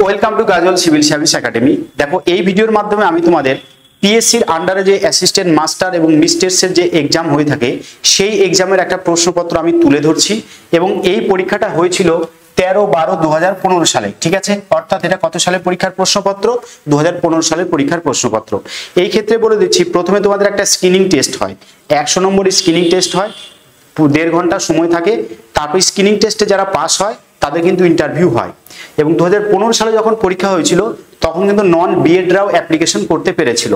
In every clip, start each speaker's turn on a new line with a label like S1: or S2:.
S1: Welcome to Kajal civil service academy. দেখো এই ভিডিওর মাধ্যমে আমি তোমাদের পিএসসির আন্ডারে যে অ্যাসিস্ট্যান্ট মাস্টার এবং মিস্ট্রেসের যে এক্সাম হয়ে থাকে সেই এক্সামের একটা প্রশ্নপত্র আমি তুলে ধরছি এবং এই পরীক্ষাটা হয়েছিল 13-12-2015 সালে। ঠিক আছে, অর্থাৎ এটা কত সালের পরীক্ষার প্রশ্নপত্র? 2015 সালের পরীক্ষার প্রশ্নপত্র। এই ক্ষেত্রে বলে দিচ্ছি, প্রথমে তোমাদের একটা স্ক্রিনিং টেস্ট হয়, 100 নম্বরের স্ক্রিনিং টেস্ট হয়, 1.5 ঘন্টা সময় থাকে। তারপর স্ক্রিনিং টেস্টে যারা পাস হয় তাদের কিন্তু ইন্টারভিউ হয়। এবং 2015 সালে যখন পরীক্ষা হয়েছিল তখন কিন্তু নন বিএডরাও অ্যাপ্লিকেশন করতে পেরেছিল।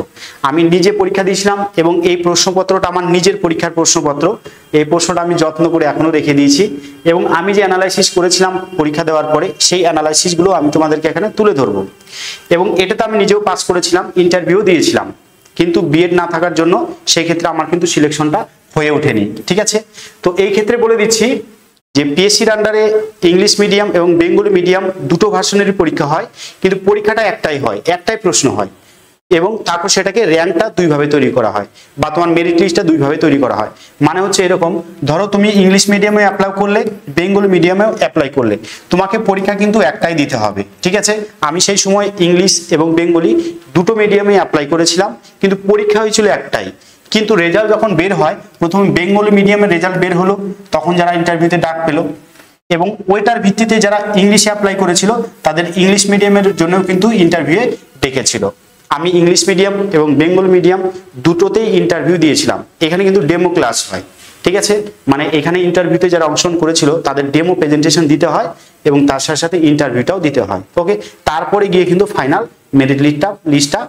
S1: আমি নিজে পরীক্ষা দিয়েছিলাম এবং এই প্রশ্নপত্রটা আমার নিজের পরীক্ষার প্রশ্নপত্র। এই প্রশ্নটা আমি যত্ন করে এখনো রেখে দিয়েছি এবং আমি যে অ্যানালাইসিস করেছিলাম পরীক্ষা দেওয়ার পরে সেই অ্যানালাইসিসগুলো আমি তোমাদেরকে এখানে তুলে ধরবো। এবং এটাতে আমি নিজেও পাস করেছিলাম, ইন্টারভিউ দিয়েছিলাম, কিন্তু বিএড না থাকার জন্য সেই ক্ষেত্রে আমার কিন্তু সিলেকশনটা হয়ে ওঠেনি। ঠিক আছে, তো এই ক্ষেত্রে বলে দিচ্ছি যে পিএসসির আন্ডারে ইংলিশ মিডিয়াম এবং বেঙ্গলি মিডিয়াম দুটো ভার্সনেরই পরীক্ষা হয়, কিন্তু পরীক্ষাটা একটাই হয়, একটাই প্রশ্ন হয় এবং তারপর সেটাকে র্যাঙ্কটা দুইভাবে তৈরি করা হয় বা তোমার মেরিট লিস্টটা দুইভাবে তৈরি করা হয়। মানে হচ্ছে এরকম, ধরো তুমি ইংলিশ মিডিয়ামে অ্যাপ্লাই করলে, বেঙ্গলি মিডিয়ামেও অ্যাপ্লাই করলে, তোমাকে পরীক্ষা কিন্তু একটাই দিতে হবে। ঠিক আছে, আমি সেই সময় ইংলিশ এবং বেঙ্গলি দুটো মিডিয়ামে অ্যাপ্লাই করেছিলাম, কিন্তু পরীক্ষা হয়েছিল একটাই। কিন্তু রেজাল্ট যখন বের হয়, প্রথমে বেঙ্গলি মিডিয়ামের রেজাল্ট বের হলো, তখন যারা ইন্টারভিউতে ডাক পেল এবং ওইটার ভিত্তিতে যারা ইংলিশে অ্যাপ্লাই করেছিল তাদের ইংলিশ মিডিয়ামের জন্যও কিন্তু ইন্টারভিউয়ে ডেকেছিল। আমি ইংলিশ মিডিয়াম এবং বেঙ্গলি মিডিয়াম দুটোতেই ইন্টারভিউ দিয়েছিলাম। এখানে কিন্তু ডেমো ক্লাস হয়। ঠিক আছে, মানে এখানে ইন্টারভিউতে যারা অংশগ্রহণ করেছিল তাদের ডেমো প্রেজেন্টেশন দিতে হয় এবং তার সাথে সাথে ইন্টারভিউটাও দিতে হয়। ওকে, তারপরে গিয়ে কিন্তু ফাইনাল মেরিট লিস্টটা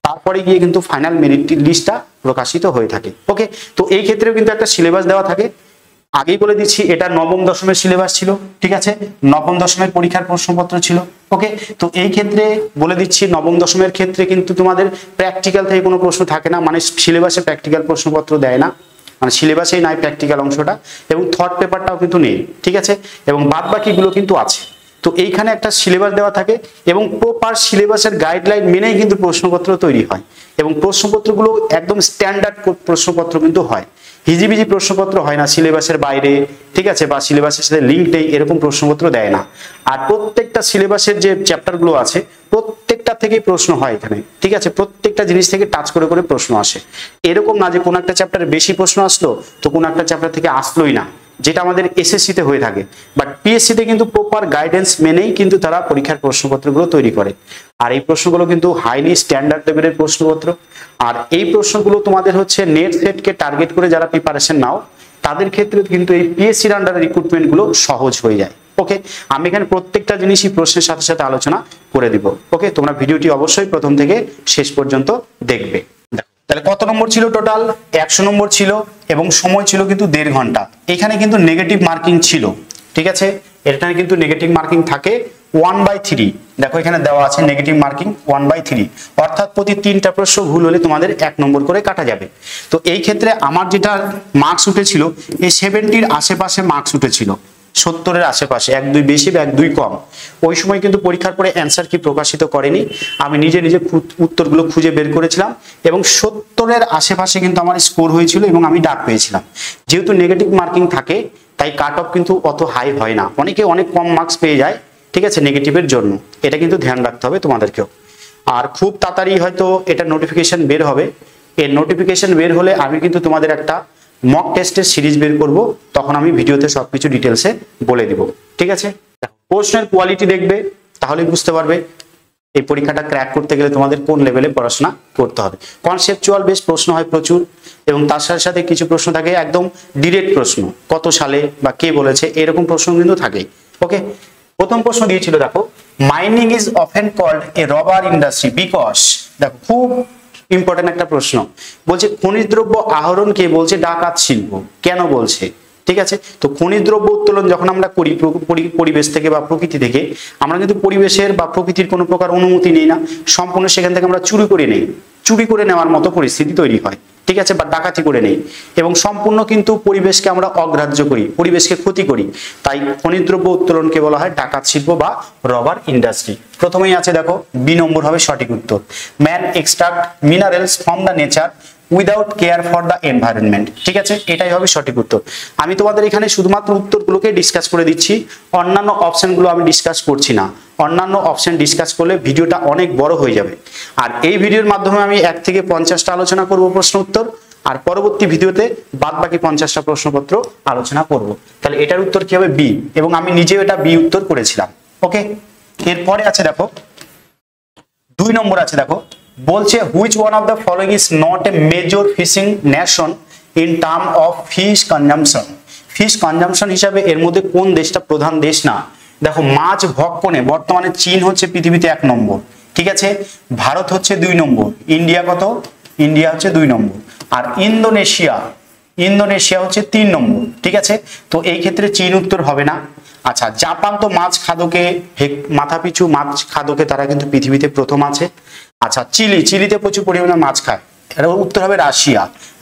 S1: তারপরে গিয়ে কিন্তু ফাইনাল মেরিট লিস্টটা প্রকাশিত হয়ে থাকে। ওকে, তো এই ক্ষেত্রেও কিন্তু একটা সিলেবাস দেওয়া থাকে। আগেই বলে দিচ্ছি এটা নবম দশমের সিলেবাস ছিল। ঠিক আছে, নবম দশমের পরীক্ষার প্রশ্নপত্র ছিল। ওকে, তো এই ক্ষেত্রে বলে দিচ্ছি নবম দশমের ক্ষেত্রে কিন্তু তোমাদের প্র্যাকটিক্যাল থেকে কোনো প্রশ্ন থাকে না, মানে সিলেবাসে প্র্যাকটিক্যাল প্রশ্নপত্র দেয় না, মানে সিলেবাসেই নাই প্র্যাকটিক্যাল অংশটা, এবং থর্ড পেপারটাও কিন্তু নেই। ঠিক আছে, এবং বাদ বাকিগুলো কিন্তু আছে। তো এইখানে একটা সিলেবাস দেওয়া থাকে এবং প্রপার সিলেবাসের গাইডলাইন মেনেই কিন্তু প্রশ্নপত্র তৈরি হয় এবং প্রশ্নপত্রগুলো একদম স্ট্যান্ডার্ড প্রশ্নপত্র কিন্তু হয়, হিজিবিজি প্রশ্নপত্র হয় না সিলেবাসের বাইরে। ঠিক আছে, বা সিলেবাসের সাথে লিঙ্ক নেই এরকম প্রশ্নপত্র দেয় না। আর প্রত্যেকটা সিলেবাসের যে চ্যাপ্টারগুলো আছে প্রত্যেকটা থেকেই প্রশ্ন হয় এখানে। ঠিক আছে, প্রত্যেকটা জিনিস থেকে টাচ করে করে প্রশ্ন আসে। এরকম না যে কোনো একটা চ্যাপ্টারে বেশি প্রশ্ন আসলো তো কোনো একটা চ্যাপ্টার থেকে আসলোই না, যেটা আমাদের এসএসসিতে হয়ে থাকে। বাট পিএসসিতে কিন্তু প্রপার গাইডেন্স মেনেই কিন্তু তারা পরীক্ষার প্রশ্নপত্রগুলো তৈরি করে। আর এই প্রশ্নগুলো কিন্তু হাইলি স্ট্যান্ডার্ড লেভেলের প্রশ্নপত্র। আর এই প্রশ্নগুলো তোমাদের হচ্ছে নেট সেটকে টার্গেট করে যারা প্রিপারেশন নাও তাদের ক্ষেত্রে কিন্তু এই পিএসসির আন্ডারে রিক্রুটমেন্টগুলো সহজ হয়ে যায়। ওকে, আমি এখানে প্রত্যেকটা জিনিসই প্রশ্নের সাথে সাথে আলোচনা করে দিব। ওকে, তোমরা ভিডিওটি অবশ্যই প্রথম থেকে শেষ পর্যন্ত দেখবে। তাহলে কত নম্বর ছিল? টোটাল 100 নম্বর ছিল এবং সময় ছিল কিন্তু 1.5 ঘন্টা। এখানে কিন্তু নেগেটিভ মার্কিং ছিল। ঠিক আছে, এখানে কিন্তু নেগেটিভ মার্কিং থাকে 1/3। দেখো এখানে দেওয়া আছে নেগেটিভ মার্কিং 1/3, অর্থাৎ প্রতি 3টা প্রশ্ন ভুল হলে তোমাদের 1 নম্বর করে কাটা যাবে। তো এই ক্ষেত্রে আমার যেটা মার্কস উঠেছিল এই 70-র আশেপাশে মার্কস উঠেছিল, 70-এর আশেপাশে, 1-2 বেশি বা 1-2 কম। ওই সময় কিন্তু পরীক্ষার পরে অ্যান্সার কি প্রকাশিত করেনি, আমি নিজে নিজে উত্তরগুলো খুঁজে বের করেছিলাম এবং 70-এর আশেপাশে কিন্তু আমার স্কোর হয়েছিল এবং আমি ডাক পেয়েছিলাম। যেহেতু নেগেটিভ মার্কিং থাকে তাই কাট অফ কিন্তু অত হাই হয় না, অনেকে অনেক কম মার্কস পেয়ে যায়। ঠিক আছে, নেগেটিভের জন্য এটা কিন্তু ধ্যান রাখতে হবে তোমাদেরকেও। আর খুব তাড়াতাড়ি হয়তো এটা নোটিফিকেশন বের হবে। এর নোটিফিকেশন বের হলে আমি কিন্তু তোমাদের একটা মক টেস্টের সিরিজ বের করব, তখন আমি ভিডিওতে সবকিছু ডিটেলসে বলে দিব। ঠিক আছে, প্রশ্নের কোয়ালিটি দেখবে তাহলেই বুঝতে পারবে এই পরীক্ষাটা ক্র্যাক করতে গেলে তোমাদের কোন লেভেলে পড়াশোনা করতে হবে। কনসেপচুয়াল বেস প্রশ্ন হয় প্রচুর এবং তার সাথে সাথে কিছু প্রশ্ন থাকে একদম ডিরেক্ট প্রশ্ন, কত সালে বা কে বলেছে, এরকম প্রশ্ন কিন্তু থাকে। ওকে, প্রথম প্রশ্ন দিয়েছিল, দেখো mining is often called a robber industry because, দেখো খুব ইম্পর্টেন্ট একটা প্রশ্ন, বলছে খনিজ দ্রব্য আহরণ কে বলছে ডাকাত শিল্প, কেন বলছে? ঠিক আছে, তো খনিজ দ্রব্য উত্তোলন যখন আমরা করি পরিবেশ থেকে বা প্রকৃতি থেকে, আমরা কিন্তু পরিবেশের বা প্রকৃতির কোনো প্রকার অনুমতি নেই না, সম্পূর্ণ সেখান থেকে আমরা চুরি করে নেই, চুরি করে নেওয়ার মতো পরিস্থিতি তৈরি হয়। ঠিক আছে, বা ডাকাতি করে নেই এবং সম্পূর্ণ কিন্তু পরিবেশকে আমরা অগ্রাহ্য করি, পরিবেশকে ক্ষতি করি। তাই খনিজ দ্রব্য উত্তোলনকে বলা হয় ডাকাত শিল্প বা রবার ইন্ডাস্ট্রি। প্রথমেই আছে দেখো বি নম্বর হবে সঠিক উত্তর। Man extract minerals from the nature without care for the environment. ঠিক আছে, এটাই হবে সঠিক উত্তর। আমি তোমাদের এখানে শুধুমাত্র উত্তরগুলোকে ডিসকাস করে দিচ্ছি, অন্যান্য অপশনগুলো আমি ডিসকাস করছি না। অন্যান্য অপশন ডিসকাস করলে ভিডিওটা অনেক বড় হয়ে যাবে। আর এই ভিডিওর মাধ্যমে আমি 1 থেকে 50টা আলোচনা করব প্রশ্ন উত্তর, আর পরবর্তী ভিডিওতে বাদ বাকি 50টা প্রশ্নপত্র আলোচনা করব। তাহলে এটার উত্তর কি হবে? বি। এবং আমি নিজেও এটা বি উত্তর করেছিলাম। ওকে, এরপরে আছে দেখো 2 নম্বর আছে দেখো, বলছে which one of the following is not a major fishing nation in term of fish consumption. Fish consumption হিসাবে এর মধ্যে কোন দেশটা প্রধান দেশ না? দেখো, মাছ ভক্ষণে বর্তমানে চীন হচ্ছে পৃথিবীতে 1 নম্বর, ঠিক আছে, ভারত হচ্ছে 2 নম্বর, ইন্ডিয়া কত? ইন্ডিয়া হচ্ছে 2 নম্বর, আর ইন্দোনেশিয়া হচ্ছে 3 নম্বর। ঠিক আছে, তো এই ক্ষেত্রে চীন উত্তর হবে না। আচ্ছা, জাপান তো মাছ খাদকে মাথাপিছু মাছ খাদকে তারা কিন্তু পৃথিবীতে প্রথম আছে। আচ্ছা, চিলিতে প্রচুর পরিমাণে মাছ খায়, এর উত্তর হবে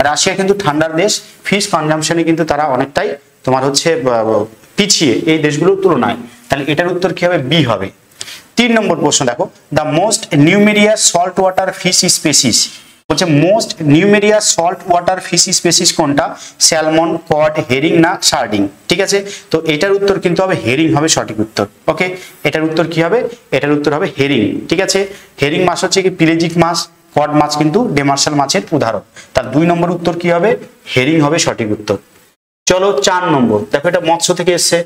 S1: রাশিয়া কিন্তু ঠান্ডার দেশ, ফিশ কনজাম্পশনে কিন্তু তারা অনেকটাই তোমার হচ্ছে পিছিয়ে এই দেশগুলোর তুলনায়। তাহলে এটার উত্তর কি হবে? বি হবে। 3 নম্বর প্রশ্ন দেখো, the most numerous salt water fish species. বলছে most numerous salt water fish species কোনটা? স্যালমন, কড, হেরিং না শার্ডিং? ঠিক আছে, তো এটার উত্তর কিন্তু হবে হেরিং হবে সঠিক উত্তর। ওকে, এটার উত্তর কি হবে? এটার উত্তর হবে হেরিং। ঠিক আছে, হেরিং মাছ হচ্ছে কি পেলেজিক মাছ, কড মাছ কিন্তু ডেমার্শাল মাছের উদাহরণ। তার 2 নম্বর উত্তর কি হবে? হেরিং হবে সঠিক উত্তর। চলো 4 নম্বর দেখো, এটা মৎস্য থেকে এসছে,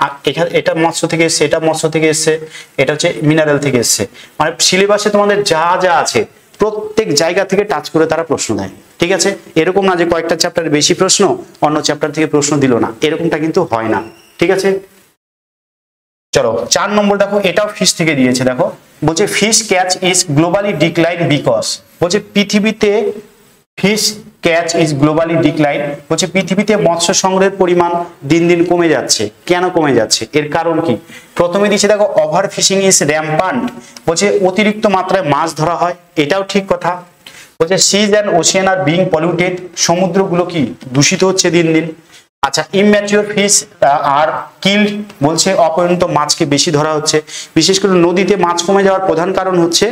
S1: আর এটা মৎস্য থেকে এসছে, এটা মৎস্য থেকে এসছে, এটা হচ্ছে মিনারেল থেকে এসছে। মানে সিলেবাসে তোমাদের যা যা আছে প্রত্যেক জায়গা থেকে টাচ করে তারা প্রশ্ন দেয়। ঠিক আছে, এরকম না যে কয়েকটা চ্যাপ্টারে বেশি প্রশ্ন, অন্য চ্যাপ্টার থেকে প্রশ্ন দিল না, এরকমটা কিন্তু হয় না। ঠিক আছে, চলো 4 নম্বর দেখো, এটাও ফিশ থেকে দিয়েছে। দেখো, বলছে fish catch is globally decline because. বলছে পৃথিবীতে fish catch is globally decline, বলছে পৃথিবীতে মৎস্য সংগ্রহের পরিমাণ দিন দিন কমে যাচ্ছে। কেন কমে যাচ্ছে? এর কারণ কি? প্রথমে দিচ্ছে দেখো, ওভার ফিশিং ইজ র্যাম্পান্ট, বলছে অতিরিক্ত মাত্রায় মাছ ধরা হয়, এটাও ঠিক কথা। বলছে seas and ocean are being polluted, সমুদ্রগুলো কি দূষিত হচ্ছে দিন দিন। আচ্ছা, ইম্যাচিওর ফিশ আর কিল্ড, বলছে অপরিণত মাছকে বেশি ধরা হচ্ছে। বিশেষ করে নদীতে মাছ কমে যাওয়ার প্রধান কারণ হচ্ছে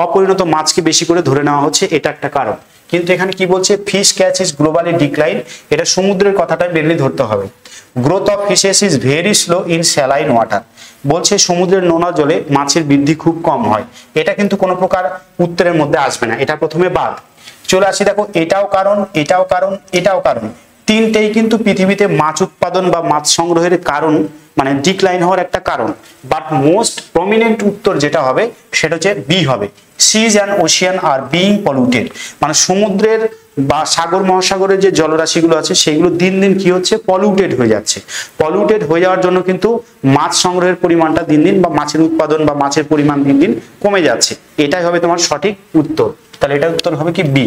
S1: অপরিণত মাছকে বেশি করে ধরে নেওয়া হচ্ছে, এটা একটা কারণ। কিন্তু এখানে কি বলছে? Fish catch is globally decline, এটা সমুদ্রের কথাটা মেনলি ধরতে হবে। Growth of fishes is very slow in saline water, বলছে সমুদ্রের নোনা জলে মাছের বৃদ্ধি খুব কম হয়। এটা কিন্তু কোনো প্রকার উত্তরের মধ্যে আসবে না, এটা প্রথমে বাদ। চলে আসি দেখো, এটাও কারণ, এটাও কারণ, এটাও কারণ, তিনটেই কিন্তু পৃথিবীতে মাছ উৎপাদন বা মাছ সংগ্রহের কারণ, মানে ডিক্লাইন হওয়ার একটা কারণ। বাট মোস্ট প্রমিনেন্ট উত্তর যেটা হবে সেটা হচ্ছে বি হবে, seas and ocean are being polluted, মানে সমুদ্রের বা সাগর মহাসাগরের যে জলরাশিগুলো আছে সেগুলো দিন দিন কি হচ্ছে? পলিউটেড হয়ে যাচ্ছে। পলিউটেড হয়ে যাওয়ার জন্য কিন্তু মাছ সংগ্রহের পরিমাণটা দিন দিন বা মাছের উৎপাদন বা মাছের পরিমাণ দিন দিন কমে যাচ্ছে। এটাই হবে তোমার সঠিক উত্তর। তাহলে এটা উত্তর হবে কি? বি।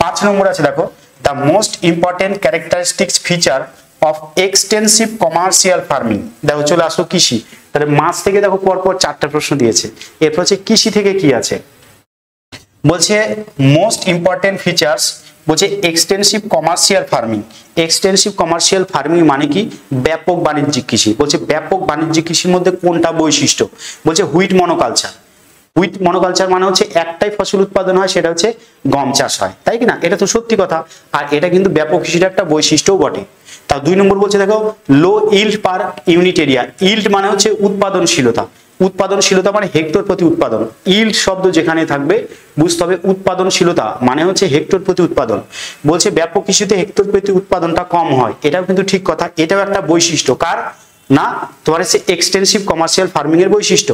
S1: 5 নম্বর আছে দেখো, the most important characteristics feature of extensive commercial farming। দেখো, চলে আসো কৃষি। তাহলে মাছ থেকে দেখো পরপর 4টা প্রশ্ন দিয়েছে। এরপর হচ্ছে কৃষি থেকে কি আছে? বলছে মোস্ট ইম্পর্টেন্ট ফিচার্স, বলছে extensive commercial farming. Extensive commercial farming মানে কি? ব্যাপক বাণিজ্যিক কৃষি। বলছে ব্যাপক বাণিজ্যিক কৃষির মধ্যে কোনটা বৈশিষ্ট্য? বলছে হুইট মনোকালচার। হুইট মনোকালচার মানে হচ্ছে একটাই ফসল উৎপাদন হয়, সেটা হচ্ছে গম চাষ হয়, তাই কি না? এটা তো সত্যি কথা, আর এটা কিন্তু ব্যাপক কৃষির একটা বৈশিষ্ট্যও বটে। তা 2 নম্বর বলছে দেখো, low yield per unit area. Yield মানে হচ্ছে উৎপাদনশীলতা, উৎপাদনশীলতা মানে হেক্টর প্রতি উৎপাদন। ইল্ড শব্দ যেখানে থাকবে বুঝতে হবে উৎপাদনশীলতা মানে হচ্ছে হেক্টর প্রতি উৎপাদন। বলছে ব্যাপক কৃষিতে হেক্টর প্রতি উৎপাদনটা কম হয়, এটাও কিন্তু ঠিক কথা। এটাও একটা বৈশিষ্ট্য কার না? তোমার হচ্ছে এক্সটেন্সিভ কমার্শিয়াল ফার্মিং এর বৈশিষ্ট্য।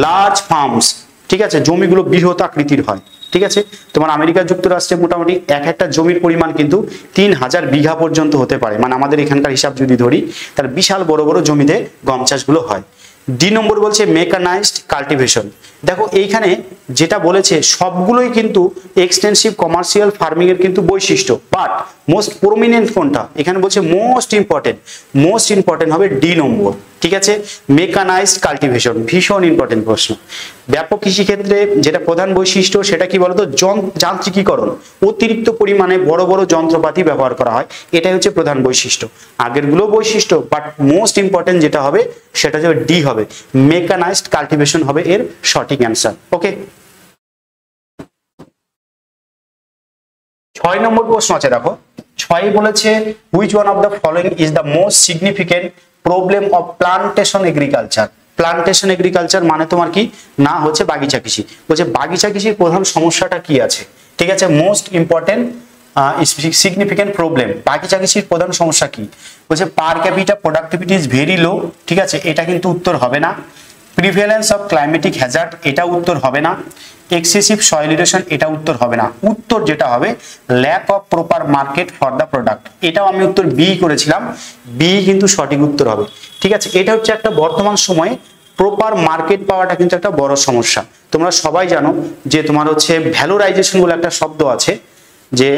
S1: লার্জ ফার্মস, ঠিক আছে, জমিগুলো বৃহৎ আকৃতির হয়। ঠিক আছে, তোমার আমেরিকা যুক্তরাষ্ট্রে মোটামুটি একটা জমির পরিমাণ কিন্তু 3000 বিঘা পর্যন্ত হতে পারে, মানে আমাদের এখানকার হিসাব যদি ধরি তাহলে বিশাল বড় বড় জমিতে গম চাষগুলো হয়। ডি নম্বর বলছে মেকানাইজড কাল্টিভেশন। দেখো, এইখানে যেটা বলেছে সবগুলোই কিন্তু এক্সটেন্সিভ কমার্শিয়াল ফার্মিং এর কিন্তু বৈশিষ্ট্য, বাট মোস্ট প্রমিনেন্ট কোনটা? এখানে বলছে মোস্ট ইম্পর্টেন্ট হবে ডি নম্বর। ঠিক আছে, মেকানাইজড কাল্টিভেশন, ভীষণ ইম্পর্টেন্ট প্রশ্ন। ব্যাপক কৃষি ক্ষেত্রে যেটা প্রধান বৈশিষ্ট্য সেটা কি বলতো? যান্ত্রিকীকরণ, অতিরিক্ত পরিমাণে বড় বড় যন্ত্রপাতি ব্যবহার করা হয়, এটাই হচ্ছে প্রধান বৈশিষ্ট্য। আগেরগুলো বৈশিষ্ট্য, বাট মোস্ট ইম্পর্টেন্ট যেটা হবে সেটা হচ্ছে ডি হবে, মেকানাইজড কাল্টিভেশন হবে এর সঠিক অ্যান্সার। ওকে, 6 6 নম্বর প্রশ্ন আছে দেখো, 6 বলেছে which one of the following is the most significant problem of plantation agriculture. Plantation agriculture মানে তোমার কি না হচ্ছে বাগিচা কৃষি। বলছে বাগিচা কৃষির প্রধান সমস্যাটা কি আছে, ঠিক আছে, মোস্ট ইম্পর্টেন্ট সিগনিফিকেন্ট প্রবলেম, বাগিচা কৃষির প্রধান সমস্যা কি। বলছে পার capital productivity is very low, ঠিক আছে, এটা কিন্তু উত্তর হবে না। প্রিভ্যালেন্স অফ ক্লাইমেটিক হ্যাজার্ড, এটা উত্তর হবে না। এক্সেসিভ সয়েল ইরোশন, এটা উত্তর হবে না। উত্তর যেটা হবে lack of proper market for the product, এটাও আমি উত্তর বি করেছিলাম, বি কিন্তু সঠিক উত্তর হবে, ঠিক আছে। এটা হচ্ছে একটা বর্তমান সময়ে প্রপার মার্কেট পাওয়াটা কিন্তু একটা বড় সমস্যা। তোমরা সবাই জানো যে তোমার হচ্ছে ভ্যালোরাইজেশন বলে একটা শব্দ আছে, যে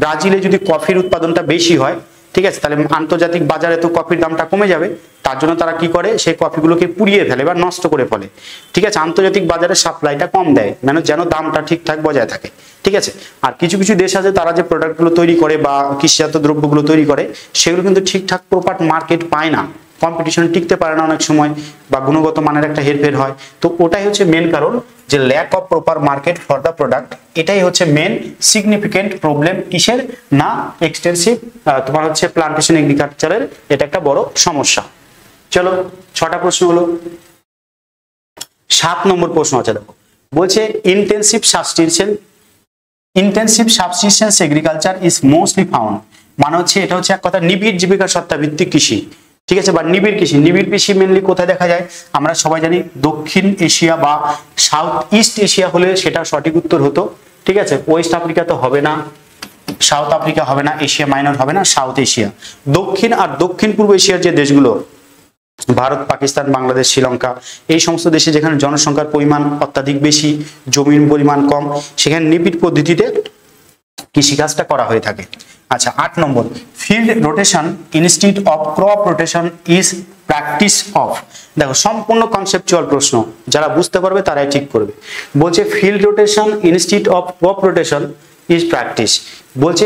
S1: ব্রাজিলে যদি কফির উৎপাদনটা বেশি হয়, ঠিক আছে, তাহলে আন্তর্জাতিক বাজারে তো কফির দামটা কমে যাবে, তার জন্য তারা কি করে সেই কফিগুলোকে পুড়িয়ে ফেলে বা নষ্ট করে ফেলে, ঠিক আছে, আন্তর্জাতিক বাজারে সাপ্লাইটা কম দেয়, মানে যেন দামটা ঠিকঠাক বজায় থাকে, ঠিক আছে। আর কিছু কিছু দেশ আছে তারা যে প্রোডাক্টগুলো তৈরি করে বা কৃষিজাত দ্রব্যগুলো তৈরি করে সেগুলো কিন্তু ঠিকঠাক প্রপার মার্কেট পায় না, কম্পিটিশনে টিকতে পারে না অনেক সময়, বা গুণগত মানের একটা হেরফের হয়। তো ওটাই হচ্ছে মেন কারণ, যে lack of proper market for the product, এটাই হচ্ছে মেন সিগনিফিকেন্ট প্রবলেম কিসের না এক্সটেন্সিভ তোমার হচ্ছে প্লান্টেশন এগ্রিকালচারের, এটা একটা বড় সমস্যা। চলো 6টা প্রশ্ন হলো। 7 নম্বর প্রশ্ন আছে দেখো, বলছে intensive subsistence agriculture is mostly found, মানে হচ্ছে এটা হচ্ছে এক কথা নিবিড় জীবিকা সত্তা ভিত্তিক কৃষি, ঠিক আছে, বা নিবিড় কৃষি। নিবিড় কৃষি মেনলি কোথায় দেখা যায়, আমরা সবাই জানি দক্ষিণ এশিয়া বা সাউথ ইস্ট এশিয়া হলে সেটা সঠিক উত্তর হতো, ঠিক আছে। ওয়েস্ট আফ্রিকা তো হবে না, সাউথ আফ্রিকা হবে না, এশিয়া মাইনর হবে না, সাউথ এশিয়া। দক্ষিণ আর দক্ষিণ পূর্ব এশিয়ার যে দেশগুলো ভারত, পাকিস্তান, বাংলাদেশ, শ্রীলঙ্কা, এই সমস্ত দেশে যেখানে জনসংখ্যার পরিমাণ অত্যাধিক বেশি, জমির পরিমাণ কম, সেখানে নিবিড় পদ্ধতিতে কৃষিকাজটা করা হয়ে থাকে। আচ্ছা 8 নম্বর, field rotation instead of crop rotation is practice of. দেখো সম্পূর্ণ কনসেপচুয়াল প্রশ্ন, যারা বুঝতে পারবে তারাই ঠিক করবে। বলছে field rotation instead of crop rotation is practice. বলছে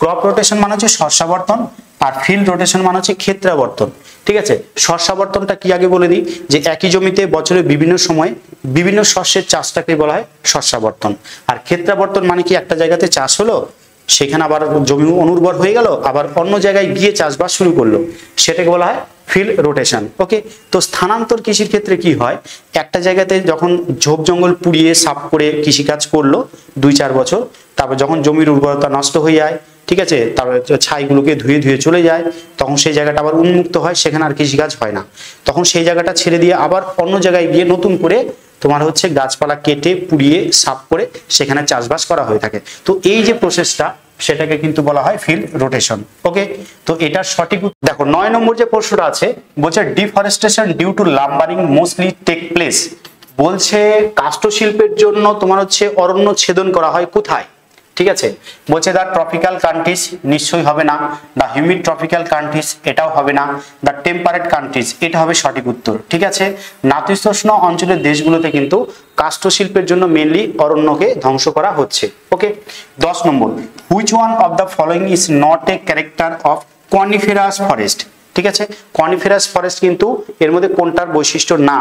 S1: ক্রপ রোটেশন মানে হচ্ছে শস্যাবর্তন, আর ফিল্ড রোটেশন মানে হচ্ছে ক্ষেত্রাবর্তন, ঠিক আছে। শস্যাবর্তনটা কি আগে বলে দিই, যে একই জমিতে বছরের বিভিন্ন সময় বিভিন্ন শস্যের চাষটাকে বলা হয় শস্যাবর্তন। আর ক্ষেত্রাবর্তন মানে কি একটা জায়গাতে চাষ হলো, সেখানে আবার জমি অনুর্বর হয়ে গেল, আবার অন্য জায়গায় গিয়ে চাষবাস শুরু করলো, সেটাকে বলা হয় ফিল্ড রোটেশন। ওকে, তো স্থানান্তর কৃষির ক্ষেত্রে কি হয়, একটা জায়গাতে যখন ঝোপ জঙ্গল পুড়িয়ে সাফ করে কৃষিকাজ করলো 2-4 বছর, তারপর যখন জমির উর্বরতা নষ্ট হয়ে যায়, ঠিক আছে, তারপর ছাইগুলোকে ধুয়ে ধুয়ে চলে যায়, তখন সেই জায়গাটা আবার উন্মুক্ত হয়, সেখানে আর কৃষিকাজ হয় না, তখন সেই জায়গাটা ছেড়ে দিয়ে আবার অন্য জায়গায় গিয়ে নতুন করে তোমার হচ্ছে গাছপালা কেটে পুড়িয়ে সাফ করে সেখানে চাষবাস করা হয়ে থাকে। তো এই যে প্রসেসটা, সেটাকে কিন্তু বলা হয় ফিল্ড রোটেশন। ওকে, তো এটা সঠিক। দেখো 9 নম্বর যে প্রশ্নটা আছে, বলছে deforestation due to lumbering mostly take place. বলছে কাষ্ঠ শিল্পের জন্য তোমার হচ্ছে অরণ্য ছেদন করা হয় কোথায়, ঠিক আছে। বলছে দ্য ট্রপিক্যাল কান্ট্রিজ, নিশ্চয়ই হবে না। দ্য হিউমিড ট্রপিক্যাল কান্ট্রিজ, এটাও হবে না। দ্য টেম্পারেট কান্ট্রিজ, এটা হবে সঠিক উত্তর, ঠিক আছে। নাতিশীতোষ্ণ অঞ্চলের দেশগুলোতে কিন্তু কাষ্ঠ শিল্পের জন্য মেনলি অরণ্যকে ধ্বংস করা হচ্ছে। ওকে, 10 নম্বর, which one of the following is not a character of coniferous forest. ঠিক আছে, কনিফেরাস ফরেস্ট কিন্তু এর মধ্যে কোনটার বৈশিষ্ট্য না।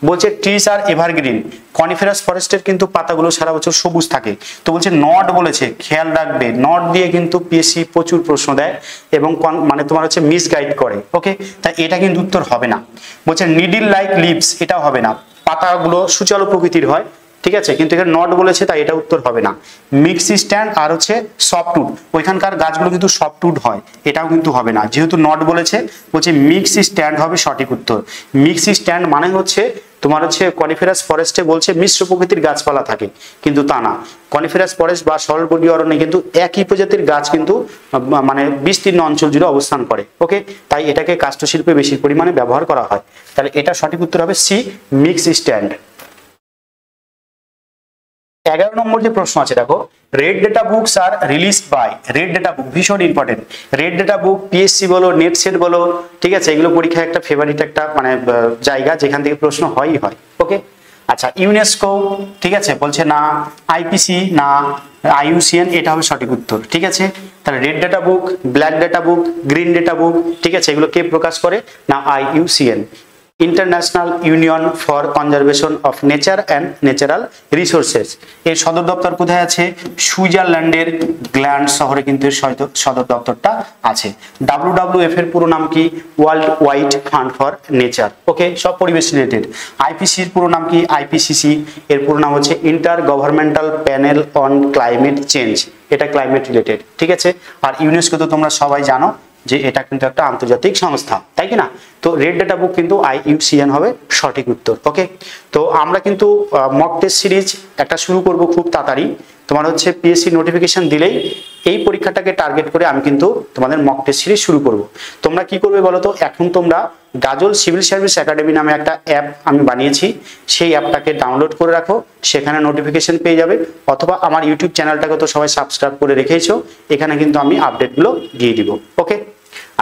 S1: বলছে ট্রিজ আর এভারগ্রিন, কনিফেরাস ফরেস্টের কিন্তু পাতাগুলো সারা বছর সবুজ থাকে। তো বলছে নট বলেছে, খেয়াল রাখবে নট দিয়ে কিন্তু পিএসসি প্রচুর প্রশ্ন দেয় এবং মানে তোমার হচ্ছে মিসগাইড করে। ওকে, তাই এটা কিন্তু উত্তর হবে না। বলছে নিডিল লাইক লিভস, এটাও হবে না, পাতাগুলো সুচালো প্রকৃতির হয়, ঠিক আছে, কিন্তু এখানে নট বলেছে তাই এটা উত্তর হবে না। মিক্স স্ট্যান্ড আর হচ্ছে সফটউড, ওইখানকার গাছগুলো কিন্তু সফটউড হয়, এটাও কিন্তু হবে না, যেহেতু নট বলেছে। বলছে মিক্স স্ট্যান্ড হবে সঠিক উত্তর। মিক্স স্ট্যান্ড মানে হচ্ছে তোমার হচ্ছে কনিফেরাস ফরেস্টে বলছে মিশ্র প্রকৃতির গাছপালা থাকে, কিন্তু তা না। কনিফেরাস ফরেস্ট বা সরলবর্গীয় অরণ্যে কিন্তু একই প্রজাতির গাছ কিন্তু মানে বিস্তীর্ণ অঞ্চল জুড়ে অবস্থান করে। ওকে, তাই এটাকে কাষ্ঠ শিল্পে বেশি পরিমাণে ব্যবহার করা হয়। তাহলে এটা সঠিক উত্তর হবে সি, মিক্স স্ট্যান্ড। 11 নম্বর যে প্রশ্ন আছে দেখো, red data books are release by. Red data book ভীষণ important. Red data book PSC বলো, নেট সেট বলো, ঠিক আছে, এগুলো পরীক্ষায় একটা ফেভারিট একটা মানে জায়গা যেখান থেকে প্রশ্ন হয়ই হয়। ওকে, আচ্ছা ইউনেস্কো, ঠিক আছে, বলছে না। আইপিসি না, আইইউসিএন, এটা হবে সঠিক উত্তর। ঠিক আছে, তাহলে রেড ডেটা বুক, black data book, green data book, ঠিক আছে, এগুলো কে প্রকাশ করে না, IUCN. International union for conservation of nature and natural resources. এর সদর দপ্তর কোথায় আছে? সুইজারল্যান্ডের গ্ল্যান্ড শহরে কিন্তু এর সদর দপ্তরটা আছে। WWF এর পুরো নাম কি? World Wide Fund for Nature. Okay, সব পরিবেশ রিলেটেড। IPCC এর পুরো নাম কি? IPCC এর পুরো নাম হচ্ছে inter governmental panel on climate change, এটা ক্লাইমেট রিলেটেড, ঠিক আছে। আর ইউনেস্কো তো তোমরা সবাই জানো যে এটা কিন্তু একটা আন্তর্জাতিক সংস্থা, তাই কি না? তো রেড ডেটা বুক কিন্তু IUCN হবে সঠিক উত্তর। ওকে, তো আমরা কিন্তু মক টেস্ট সিরিজ একটা শুরু করব খুব তাড়াতাড়ি। তোমার হচ্ছে PSC নোটিফিকেশন দিলেই এই পরীক্ষাটাকে টার্গেট করে আমি কিন্তু তোমাদের মক টেস্ট সিরিজ শুরু করব। তোমরা কি করবে বলো তো? এখন তোমরা গাজল সিভিল সার্ভিস একাডেমি নামে একটা অ্যাপ আমি বানিয়েছি, সেই অ্যাপটাকে ডাউনলোড করে রাখো, সেখানে নোটিফিকেশন পেয়ে যাবে। অথবা আমার ইউটিউব চ্যানেলটাকে তো সবাই সাবস্ক্রাইব করে রেখেছো, এখানে কিন্তু আমি আপডেটগুলো দিয়ে দিব। ওকে,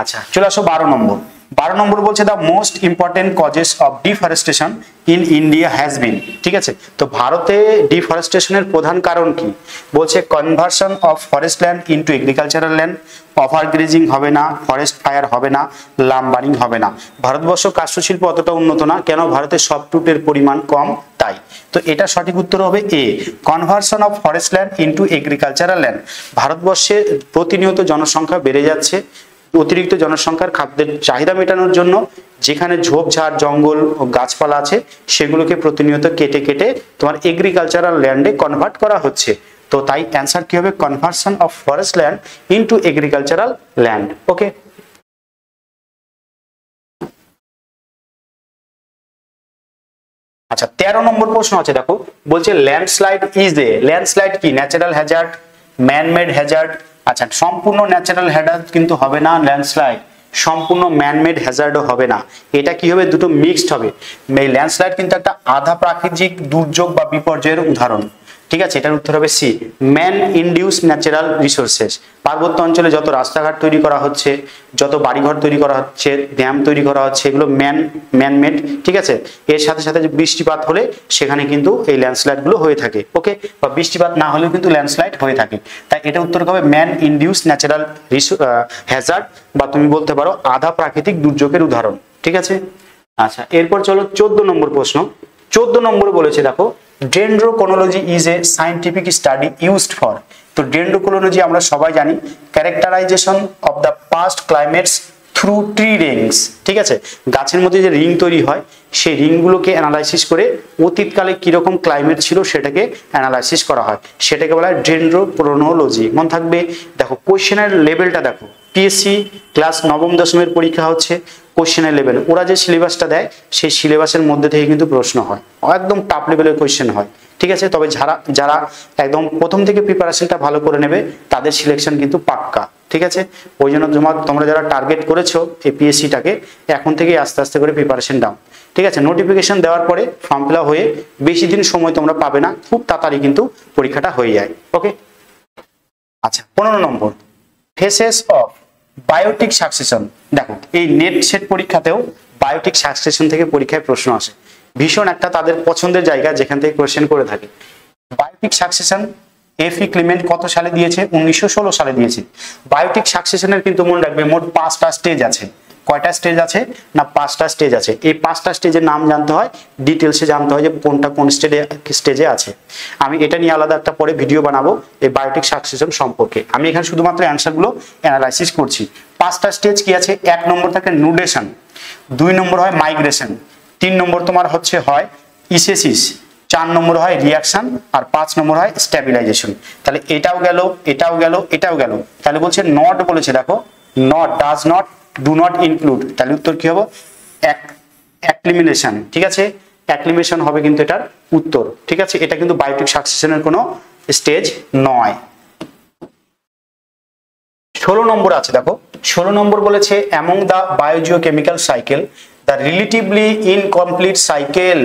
S1: আচ্ছা চলে আসো 12 নম্বর। 12 নম্বর বলছে the most important causes of deforestation in India has been. ঠিক আছে, তো ভারতে ডিফরেস্টেশনের প্রধান কারণ কি? বলছে conversion of forest land into agricultural land, overgrazing হবে না, ফরেস্ট ফায়ার হবে না, লাম্বারিং হবে না। ভারতবর্ষ কাষ্ঠশিল্প অতটা উন্নত না, কেন? ভারতে সফটউডের পরিমাণ কম, তাই। তো এটা সঠিক উত্তর হবে A, conversion of forest land into agricultural land. ভারতবর্ষে প্রতিনিয়ত জনসংখ্যা বেড়ে যাচ্ছে, অতিরিক্ত জনসংখ্যার খাদ্যের চাহিদা মেটানোর জন্য যেখানে ঝোপঝাড় জঙ্গল ও গাছপালা আছে সেগুলোকে প্রতিনিয়ত কেটে কেটে তোমার এগ্রিকালচারাল ল্যান্ডে কনভার্ট করা হচ্ছে। তো তাই অ্যান্সার কি হবে? Conversion of forest land into agricultural land. Okay, আচ্ছা 13 নম্বর প্রশ্ন আছে, দেখো বলছে ল্যান্ডস্লাইড ইজ এ, ল্যান্ডস্লাইড কি? Natural hazard, manmade hazard? আচ্ছা সম্পূর্ণ ন্যাচারাল হ্যাজার্ড কিন্তু হবে না ল্যান্ডস্লাইড, সম্পূর্ণ ম্যানমেড হ্যাজার্ডও হবে না, এটা কি হবে? দুটো মিক্সড হবে। এই ল্যান্ডস্লাইড কিন্তু একটা আধা প্রাকৃতিক দুর্যোগ বা বিপর্যয়ের উদাহরণ। ঠিক আছে, এটার উত্তর হবে C, man induced natural resources. পার্বত্য অঞ্চলে যত রাস্তাঘাট তৈরি করা হচ্ছে, যত বাড়িঘর তৈরি করা হচ্ছে, ড্যাম তৈরি করা হচ্ছে, এগুলো ম্যানমেড। ঠিক আছে, এর সাথে সাথে বৃষ্টিপাত হলে সেখানে কিন্তু এই ল্যান্ডস্লাইড গুলো হয়ে থাকে। ওকে, বা বৃষ্টিপাত না হলেও কিন্তু ল্যান্ডস্লাইড হয়ে থাকে। তাই এটা উত্তর হবে ম্যান ইনডিউস ন্যাচারাল হ্যাজার্ড, বা তুমি বলতে পারো আধা প্রাকৃতিক দুর্যোগের উদাহরণ। ঠিক আছে, আচ্ছা এরপর চলো 14 নম্বর প্রশ্ন। 14 নম্বরে বলেছে দেখো dendrochronology is a scientific study used for. তো ডেন্ড্রোক্রোনোলজি আমরা সবাই জানি characterization of the past climates through tree rings. ঠিক আছে, গাছের মধ্যে যে রিং তৈরি হয় সেই রিংগুলোকে অ্যানালাইসিস করে অতীতকালে কিরকম ক্লাইমেট ছিল সেটাকে অ্যানালাইসিস করা হয়, সেটাকে বলা হয় ডেন্ড্রোক্রোনোলজি। মনে থাকবে, দেখো কোশ্চেনের লেভেলটা দেখো, PSC ক্লাস 9ম 10মের পরীক্ষা হচ্ছে, কোশ্চেনের লেভেল ওরা যে সিলেবাসটা দেয় সেই সিলেবাসের মধ্যে থেকে কিন্তু প্রশ্ন হয়, একদম টপ লেভেলের কোশ্চেন হয়। ঠিক আছে, তবে যারা একদম প্রথম থেকে প্রিপারেশনটা ভালো করে নেবে তাদের সিলেকশন কিন্তু পাক্কা। ঠিক আছে, ওই জন্য তোমরা যারা টার্গেট করেছো এই PSCটাকে এখন থেকে আস্তে আস্তে করে প্রিপারেশন দাও। ঠিক আছে, নোটিফিকেশন দেওয়ার পরে ফর্ম ফিল আপ হয়ে বেশি দিন সময় তোমরা পাবে না, খুব তাড়াতাড়ি কিন্তু পরীক্ষাটা হয়ে যায়। ওকে, আচ্ছা 15 নম্বর ফেসেস অফ বায়োটিক সাকসেশন। দেখো এই নেট সেট পরীক্ষাতেও বায়োটিক সাকসেশন থেকে পরীক্ষায় প্রশ্ন আসে, ভীষণ একটা তাদের পছন্দের জায়গা যেখান থেকে কোশ্চেন করে থাকে। বায়োটিক সাকসেশন এফি ক্লিমেন্ট কত সালে দিয়েছে? 1916 সালে দিয়েছে। বায়োটিক সাকসেশনের কিন্তু মনে রাখবে মোট 5টা স্টেজ আছে। কয়টা স্টেজ আছে? না 5টা স্টেজ আছে। এই 5টা স্টেজের নাম জানতে হয়, ডিটেলসে জানতে হয় যে কোনটা কোন স্টেজে আছে। আমি এটা নিয়ে আলাদা একটা পরে ভিডিও বানাবো এই বায়োটিক সাকসেশন সম্পর্কে। আমি এখানে শুধুমাত্র অ্যান্সারগুলো অ্যানালাইসিস করছি। 5টা স্টেজ কি আছে? 1 নম্বর থাকে নুডেশন, 2 নম্বর হয় মাইগ্রেশন, 3 নম্বর তোমার হয় ইসেসিস, 4 নম্বর হয় রিয়াকশন, আর 5 নম্বর হয় স্ট্যাবিলাইজেশন। তাহলে এটাও গেল, এটাও গেল, এটাও গেল। তাহলে বলছে নট, বলেছে দেখো not, does not, do not include. তাহলে উত্তর কি হবে? অ্যাক্লিমিনেশন। ঠিক আছে, অ্যাক্লিমেশন হবে কিন্তু এটার উত্তর। ঠিক আছে, এটা কিন্তু বায়োটিক সাকসেশনের কোনো স্টেজ নয়। 16 নম্বর আছে, দেখো 16 নম্বর বলেছে among the biogeochemical cycle the relatively incomplete cycle.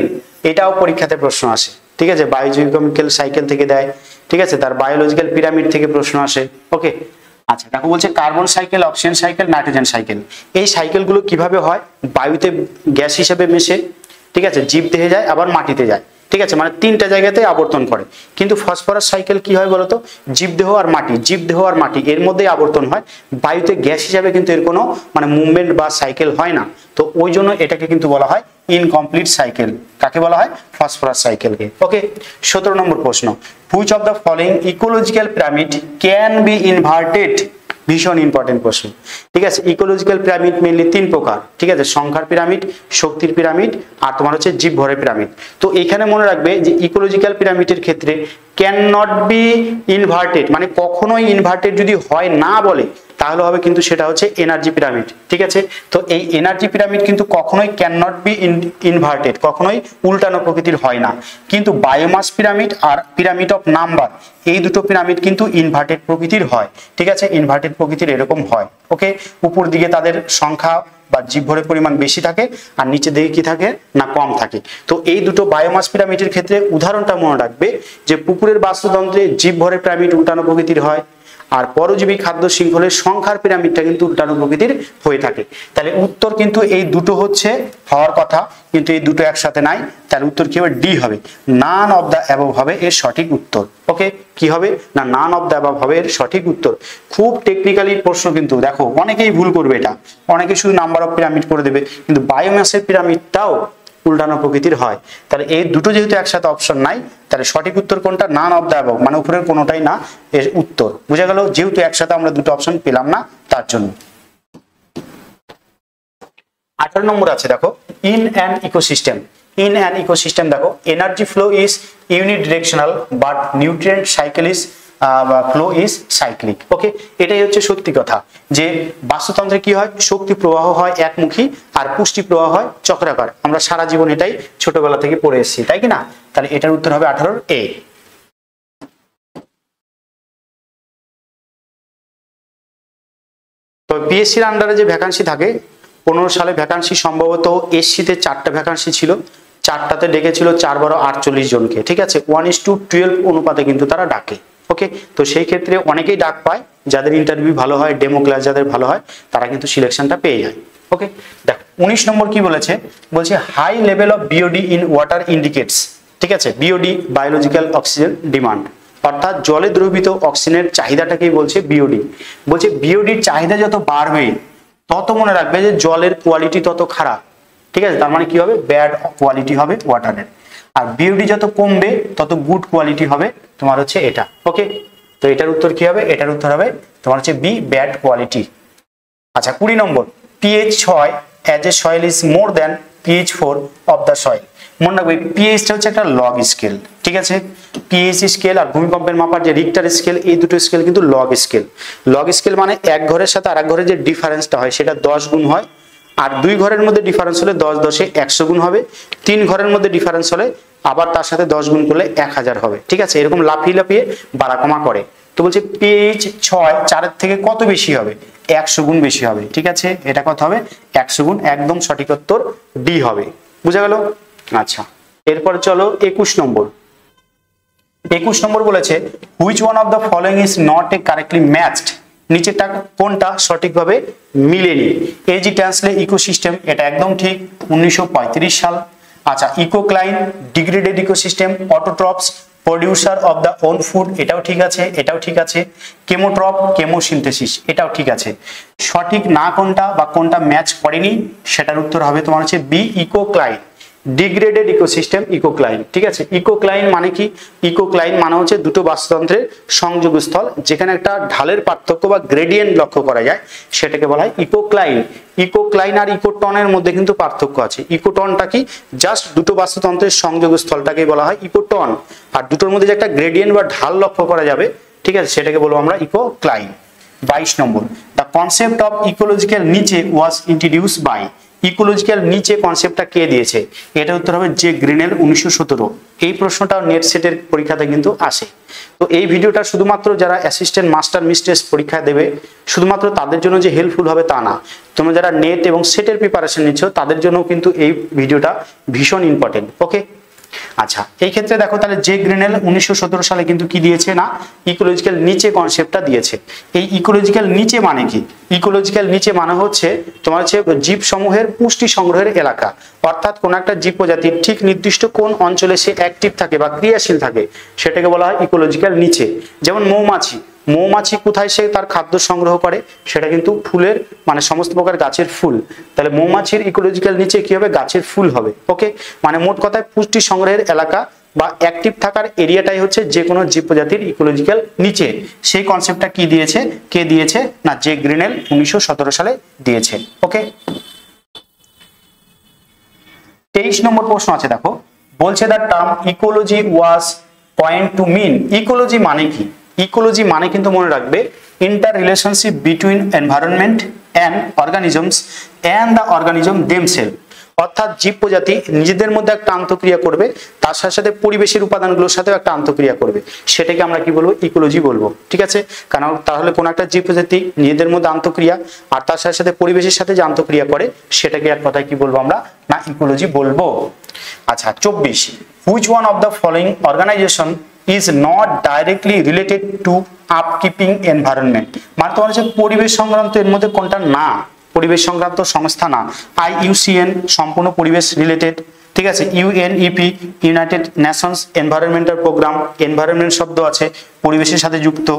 S1: এটাও পরীক্ষাতে প্রশ্ন আসে। ঠিক আছে, বায়োজিওকেমিক্যাল সাইকেল থেকে দেয়। ঠিক আছে, তার বায়োলজিক্যাল পিরামিড থেকে প্রশ্ন আসে। ওকে, আচ্ছা দেখো বলছে carbon cycle, oxygen cycle, nitrogen cycle. এই সাইকেলগুলো কিভাবে হয়? বায়ুতে গ্যাস হিসেবে মেশে, ঠিক আছে, জীব দেহে যায় আবার মাটিতে যায়। ঠিক আছে, মানে তিনটা জায়গাতে আবর্তন করে। কিন্তু ফসফরাস সাইকেল কি হয় বলতো, জীবদেহ আর মাটি এর মধ্যেই আবর্তন হয়, বায়ুতে গ্যাস হিসাবে কিন্তু এর কোনো মানে মুভমেন্ট বা সাইকেল হয় না। তো ওই জন্য এটাকে কিন্তু বলা হয় ইনকমপ্লিট সাইকেল। কাকে বলা হয়? ফসফরাস সাইকেলকে। ওকে, 17 নম্বর প্রশ্ন, which of the following ecological pyramid can be inverted? ভীষণ ইম্পর্টেন্ট প্রশ্ন। ঠিক আছে, ইকোলজিক্যাল পিরামিড মেইনলি তিন প্রকার। ঠিক আছে, সংখ্যার পিরামিড, শক্তির পিরামিড আর তোমার হচ্ছে জীবভরের পিরামিড। তো এখানে মনে রাখবে যে ইকোলজিক্যাল পিরামিডের ক্ষেত্রে ক্যান নট বি ইনভার্টেড, মানে কখনোই ইনভার্টেড যদি হয় না বলে তাহলে হবে কিন্তু সেটা হচ্ছে এনার্জি পিরামিড। ঠিক আছে, তো এই এনার্জি পিরামিড কিন্তু কখনোই ক্যান নট বি ইনভার্টেড, কখনোই উল্টানো প্রকৃতির হয় না। কিন্তু বায়োমাস পিরামিড আর পিরামিড অফ নাম্বার এই দুটো পিরামিড কিন্তু ইনভার্টেড প্রকৃতির হয়। ঠিক আছে, ইনভার্টেড প্রকৃতির এরকম হয়। ওকে, উপর দিকে তাদের সংখ্যা বা জীবভরের পরিমাণ বেশি থাকে আর নিচের দিকে কি থাকে না কম থাকে। তো এই দুটো বায়োমাস পিরামিডের ক্ষেত্রে উদাহরণটা মনে রাখবে যে পুকুরের বাস্তুতন্ত্রে জীবভরের পিরামিড উল্টানো প্রকৃতির হয়, আর পরজীবী খাদ্য শৃঙ্খলের সংখ্যার পিরামিডটা কিন্তু উল্টানো প্রকৃতির হয়ে থাকে। তাহলে উত্তর কিন্তু এই দুটো হচ্ছে হওয়ার কথা, কিন্তু এই দুটো একসাথে নাই। তাহলে উত্তর কি হবে? ডি হবে, নান অফ দ্য অ্যাবভ হবে এর সঠিক উত্তর। ওকে, কি হবে না নান অফ দ্য অ্যাবভ হবে এর সঠিক উত্তর। খুব টেকনিক্যালি প্রশ্ন, কিন্তু দেখো অনেকেই ভুল করবে এটা, অনেকে শুধু নাম্বার অফ পিরামিড করে দেবে, কিন্তু বায়োমাসের পিরামিডটাও উল্টানো প্রকৃতির হয়। তাহলে এই দুটো যেহেতু একসাথে অপশন নাই, তাহলে সঠিক উত্তর কোনটা? নান অফ দ্য অ্যাবভ, মানে উপরের কোনোটাই না এর উত্তর। বুঝা গেল? যেহেতু একসাথে আমরা দুটো অপশন পেলাম না তার জন্য। 18 নম্বর আছে দেখো, in an ecosystem. In an ecosystem দেখো, energy flow is unidirectional but nutrient cycle is flow is cyclic. Okay, এটাই হচ্ছে সত্যি কথা যে বাস্তুতন্ত্রে কি হয়, শক্তি প্রবাহ হয় একমুখী আর পুষ্টি প্রবাহ হয় চক্রাকার। আমরা সারা জীবন এটাই ছোটবেলা থেকে পড়ে এসেছি, তাই কি না? তাহলে এটার উত্তর হবে 18 এ। তো পিএসসির আন্ডারে যে ভ্যাকান্সি থাকে, 15 সালে ভ্যাকান্সি সম্ভবত এসসিতে 4টা ভ্যাকান্সি ছিল, 4টাতে ডেকেছিল 4×12 = 48 জনকে। ঠিক আছে, 1:12 অনুপাতে কিন্তু তারা ডাকে। ওকে, তো সেই ক্ষেত্রে অনেকেই ডাক পায়, যাদের ইন্টারভিউ ভালো হয়, ডেমো ক্লাস যাদের ভালো হয় তারা কিন্তু সিলেকশনটা পেয়ে যায়। ওকে, দেখ 19 নম্বর কি বলেছে, বলছে high level of BOD in water indicates. ঠিক আছে, বিওডি বায়োলজিক্যাল অক্সিজেন ডিমান্ড, অর্থাৎ জলে দ্রবীভূত অক্সিজেনের চাহিদাটাকেই বলছে বিওডি। বলছে বিওডির চাহিদা যত বাড়বে তত মনে রাখবে যে জলের কোয়ালিটি তত খারাপ। ঠিক আছে, তার মানে কি হবে? ব্যাড কোয়ালিটি হবে ওয়াটারের। আর বিওডি যত কমবে তত গুড কোয়ালিটি হবে তোমার হচ্ছে এটা। ওকে, তো এটার উত্তর কি হবে? এটার উত্তর হবে তোমার হচ্ছে বি, ব্যাড কোয়ালিটি। আচ্ছা, 20 নম্বর, pH 6 as a soil is more than pH 4 of the soil. মনে রাখবে পিএইচটা হচ্ছে একটা লগ স্কেল। ঠিক আছে, পিএইচ স্কেল আর ভূমিকম্পের মাপার যে রিক্টার স্কেল, এই দুটো স্কেল কিন্তু লগ স্কেল। লগ স্কেল মানে এক ঘরের সাথে আরেক ঘরের যে ডিফারেন্সটা হয় সেটা 10 গুণ হয়, আর 2 ঘরের মধ্যে ডিফারেন্স হলে 10 10 এ 100 গুণ হবে, 3 ঘরের মধ্যে ডিফারেন্স হলে আবার তার সাথে 10 গুণ করলে 1000 হবে। ঠিক আছে, এরকম লাফিয়ে লাফিয়ে বাড়া কমা করে। তো বলছে পিএইচ 6 4-এর থেকে কত বেশি হবে? 100 গুণ বেশি হবে। ঠিক আছে, এটা কত হবে? 100 গুণ। একদম সঠিক উত্তর ডি হবে। বুঝা গেল? আচ্ছা, এরপরে চলো 21 নম্বর। 21 নম্বর বলেছে which one of the following is not A correctly matched. নিচেরটা কোনটা সঠিকভাবে মিলেনি? এজি ট্যান্সলে ইকোসিস্টেম, এটা একদম ঠিক, 1935 সাল। আচ্ছা, ecocline degraded ecosystem, autotrophs producer of the own food, এটাও ঠিক আছে, এটাও ঠিক আছে। কেমোট্রপ কেমোসিনথেসিস, এটাও ঠিক আছে। সঠিক না কোনটা বা কোনটা ম্যাচ করেনি সেটার উত্তর হবে তোমার হচ্ছে B, ecocline degraded ecosystem ecocline. ঠিক আছে, ইকোক্লাইন মানে কি? ইকোক্লাইন মানে হচ্ছে দুটো বাস্তুতন্ত্রের সংযোগস্থল যেখানে একটা ঢালের পার্থক্য বা গ্রেডিয়েন্ট লক্ষ্য করা যায়, সেটাকে বলা হয় ইকোক্লাইন। ইকোক্লাইন আর ইকোটনের মধ্যে কিন্তু পার্থক্য আছে। ইকোটনটা কি? জাস্ট দুটো বাস্তুতন্ত্রের সংযোগস্থলটাকে বলা হয় ইকোটন, আর দুটোর মধ্যে যে একটা গ্রেডিয়েন্ট বা ঢাল লক্ষ্য করা যাবে, ঠিক আছে, সেটাকে বলবো আমরা ecocline. 22 number, the concept of ecological নিচে ওয়াজ ইন্ট্রোডিউস বাই। ইকোলজিক্যাল নিচে কনসেপ্টটা কে দিয়েছে? এটা উত্তর হবে জে গ্রিনেল, 1917। এই প্রশ্নটা নেট সেটের পরীক্ষাতে কিন্তু আসে। তো এই ভিডিওটা শুধুমাত্র যারা অ্যাসিস্ট্যান্ট মাস্টার মিস্ট্রেস পরীক্ষা দেবে শুধুমাত্র তাদের জন্য যে হেল্পফুল হবে তা না, তোমরা যারা নেট এবং সেটের প্রিপারেশন নিচ্ছ তাদের জন্য কিন্তু এই ভিডিওটা ভীষণ ইম্পর্টেন্ট। ওকে, আচ্ছা, এই ক্ষেত্রে দেখো তাহলে জে গ্রেনেল 1917 সালে কিন্তু কি দিয়েছে না ইকোলজিক্যাল নিচে কনসেপ্টটা দিয়েছে। এই ইকোলজিক্যাল নিচে মানে কি? ইকোলজিক্যাল নিচে মানে হচ্ছে তোমার হচ্ছে জীব সমূহের পুষ্টি সংগ্রহের এলাকা, অর্থাৎ কোন একটা জীব প্রজাতির ঠিক নির্দিষ্ট কোন অঞ্চলে সে অ্যাক্টিভ থাকে বা ক্রিয়াশীল থাকে সেটাকে বলা হয় ইকোলজিক্যাল নিচে। যেমন মৌমাছি, মৌমাছি কোথায় সে তার খাদ্য সংগ্রহ করে? সেটা কিন্তু ফুলের মানে সমস্ত প্রকার গাছের ফুল, তাহলে মৌমাছির ইকোলজিক্যাল নিচে কি হবে? গাছের ফুল হবে। ওকে, মানে মোট কথায় পুষ্টি সংগ্রহের এলাকা বা অ্যাক্টিভ থাকার এরিয়াটাই হচ্ছে যে কোনো জীব প্রজাতির ইকোলজিক্যাল নিচে। সেই কনসেপ্টটা কি দিয়েছে, কে দিয়েছে না জে গ্রেনেল 1917 সালে দিয়েছে। ওকে, 23 নম্বর প্রশ্ন আছে দেখো, বলছে the term ecology was point to mean. Ecology মানে কি? ইকোলজি মানে কিন্তু মনে রাখবে inter relationship between environment and organisms and the organism themselves. অর্থাৎ জীব প্রজাতি নিজেদের মধ্যে একটা আন্তঃক্রিয়া করবে, তার সাথে সাথে পরিবেশের উপাদানগুলোর সাথেও একটা আন্তঃক্রিয়া করবে, সেটাকে আমরা কি বলবো? ইকোলজি বলবো। ঠিক আছে, কারণ তাহলে কোন একটা জীব প্রজাতি নিজেদের মধ্যে আন্তঃক্রিয়া আর তার সাথে সাথে পরিবেশের সাথে যে আন্তঃক্রিয়া করে সেটাকে এক কথায় কি বলবো আমরা? না ইকোলজি বলবো। আচ্ছা, 24, which one of the following organisation is not directly related to upkeeping environment। মানে তোমার হচ্ছে পরিবেশ সংক্রান্ত এর মধ্যে কোনটা না? পরিবেশ সংক্রান্ত সংস্থা না। IUCN সম্পূর্ণ পরিবেশ রিলেটেড, ঠিক আছে। UNEP United Nations Environmental Programme, environment শব্দ আছে, পরিবেশের সাথে যুক্ত।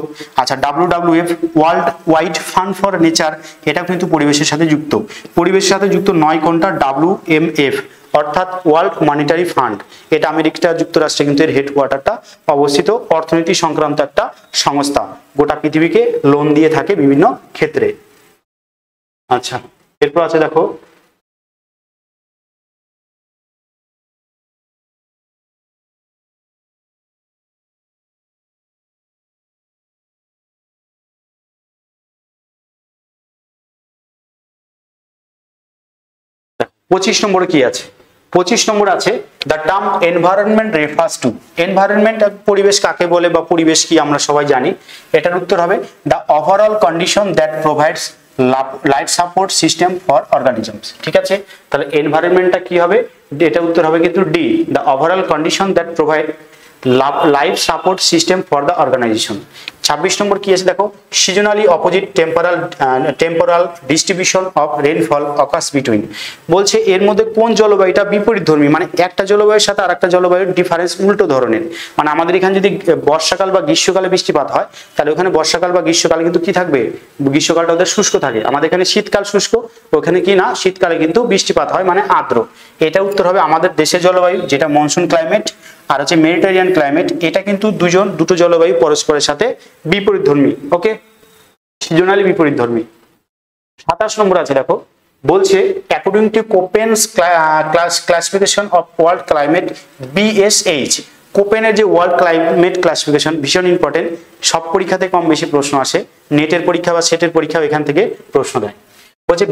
S1: আচ্ছা, WWF World Wide Fund for Nature, এটা কিন্তু পরিবেশের সাথে যুক্ত। পরিবেশের সাথে যুক্ত নয় কোনটা? WMF অর্থাৎ ওয়ার্ল্ড মনিটারি ফান্ড, এটা আমেরিকা যুক্তরাষ্ট্রে কিন্তু এর হেডকোয়ার্টারটা অবস্থিত। অর্থনীতি সংক্রান্ত একটা সংস্থা, গোটা পৃথিবীকে লোন দিয়ে থাকে বিভিন্ন ক্ষেত্রে। আচ্ছা, এরপর আছে দেখো, পঁচিশ নম্বরে কি আছে? 25 নম্বর আছে the term environment refers to. Environment পরিবেশ কাকে বলে বা পরিবেশ কি আমরা সবাই জানি। এটার উত্তর হবে the overall condition that provides life support system for organisms. ঠিক আছে, তাহলে এনভায়রনমেন্টটা কি হবে? এটা উত্তর হবে কিন্তু D, the overall condition that provide life support system for the organisation. 26 number কি আছে দেখো, seasonally opposite temporal distribution of rainfall occurs between. বলছে এর মধ্যে কোন জলবায়ুটা বিপরীতধর্মী, মানে একটা জলবায়ুর সাথে আরেকটা জলবায়ুর ডিফারেন্স উল্টো ধরনের। মানে আমাদের এখানে যদি বর্ষাকাল বা গ্রীষ্মকালে বৃষ্টিপাত হয়, তাহলে ওখানে বর্ষাকাল বা গ্রীষ্মকালে কিন্তু কি থাকবে? গ্রীষ্মকালটা ওদের শুষ্ক থাকে। আমাদের এখানে শীতকাল শুষ্ক, ওখানে কি না শীতকালে কিন্তু বৃষ্টিপাত হয়, মানে আর্দ্র। এটা উত্তর হবে আমাদের দেশের জলবায়ু, যেটা মনসুন ক্লাইমেট, আর হচ্ছে মেডিটেরিয়ান ক্লাইমেট। এটা কিন্তু দুটো জলবায়ু পরস্পরের সাথে বিপরীতধর্মী। ওকে, সিজনালি বিপরীতধর্মী। 27 নম্বর আছে দেখো, বলছে according to Koppen's classification of world climate BSH। কোপেনের যে ওয়ার্ল্ড ক্লাইমেট ক্লাসিফিকেশন ভীষণ ইম্পর্টেন্ট, সব পরীক্ষাতে কম বেশি প্রশ্ন আসে, নেটের পরীক্ষা বা সেটের পরীক্ষা এখান থেকে প্রশ্ন দেয়। বলছে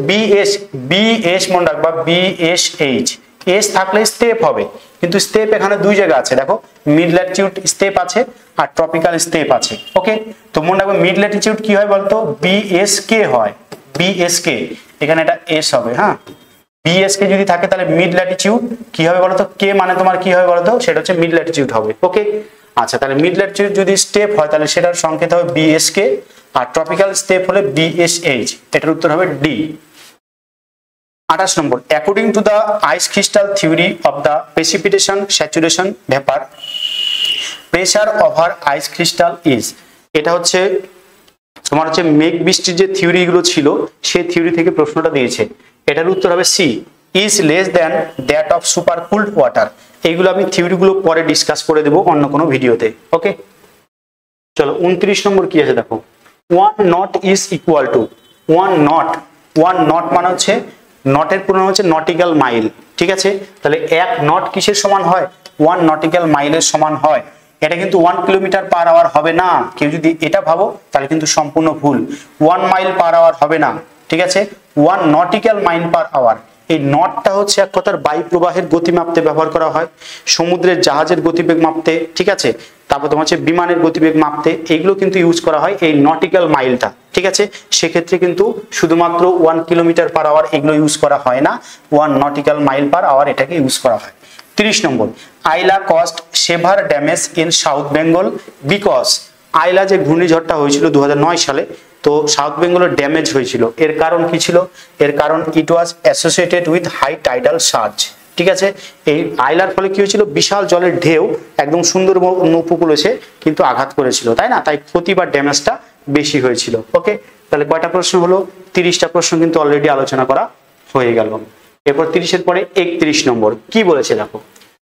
S1: BS মনে রাখবা, BSH এস থাকলে স্টেপ হবে, কিন্তু স্টেপ এখানে দুই জায়গা আছে দেখো, মিড ল্যাটিটিউড স্টেপ আছে আর ট্রপিক্যাল স্টেপ আছে। ওকে, তো মনে রাখবে মিড ল্যাটিটিউড কি হয় বলতো? BSK হয়, BSK, এখানে এটা এস হবে। হ্যাঁ, BSK যদি থাকে তাহলে মিড ল্যাটিটিউড কি হবে বলতো? কে মানে তোমার কি হবে বলতো? সেটা হচ্ছে মিড ল্যাটিটিউড হবে। ওকে, আচ্ছা, তাহলে মিড ল্যাটিটিউড যদি স্টেপ হয় তাহলে সেটার সংকেত হবে BSK, আর ট্রপিক্যাল স্টেপ হলে BSH। এটার উত্তর হবে D. 28 number, according to the ice crystal theory of the precipitation saturation vapour pressure over ice crystal is. এটা হচ্ছে তোমার হচ্ছে মেঘ বৃষ্টির যে থিওরি গুলো ছিল সেই থিওরি থেকে প্রশ্নটা দিয়েছে। এটার উত্তর হবে C, is less than that of super cooled water. এইগুলো আমি থিওরি গুলো পরে ডিসকাস করে দেবো অন্য কোনো ভিডিওতে। ওকে, চলো 29 নম্বর কি আছে দেখো, 1 not is equal to 1 not. 1 not মানে হচ্ছে, নটের পুরো হচ্ছে নটিক্যাল মাইল। ঠিক আছে, তাহলে 1 নট কিসের সমান হয়? 1 নটিক্যাল মাইলের সমান হয়। এটা কিন্তু 1 কিলোমিটার পার আওয়ার হবে না, কেউ যদি এটা ভাবো তাহলে কিন্তু সম্পূর্ণ ভুল। 1 মাইল পার আওয়ার হবে না, ঠিক আছে, 1 নটিক্যাল মাইল পার আওয়ার। এই নটটা হচ্ছে এক কথার বায়ু প্রবাহের গতি মাপতে ব্যবহার করা হয়, সমুদ্রের জাহাজের গতিবেগ মাপতে, ঠিক আছে, তারপর তোমার হচ্ছে বিমানের গতিবেগ মাপতে, এইগুলো কিন্তু ইউজ করা হয় এই নটিক্যাল মাইলটা। ঠিক আছে, সেক্ষেত্রে কিন্তু শুধুমাত্র 1 কিলোমিটার পার আওয়ার এগুলো ইউজ করা হয় না, 1 নটিক্যাল মাইল পার আওয়ার এটাকে ইউজ করা হয়। 30 নম্বর, Aila caused severe damage in South Bengal because, Aila যে ঘূর্ণিঝড়টা হয়েছিল 2009 সালে, তো সাউথ বেঙ্গলের ড্যামেজ হয়েছিল, এর কারণ কি ছিল? এর কারণ it was associated with high tidal surge. ঠিক আছে, এই আইলার ফলে কি হয়েছিল? বিশাল জলের ঢেউ একদম সুন্দরবন উপকূল এসে কিন্তু আঘাত করেছিল, তাই না? তাই ক্ষতি বা ড্যামেজটা বেশি হয়েছিল। ওকে, তাহলে কয়টা প্রশ্ন হলো? 30টা প্রশ্ন কিন্তু অলরেডি আলোচনা করা হয়ে গেল। এরপর 30-এর পরে 31 নম্বর কি বলেছে দেখো,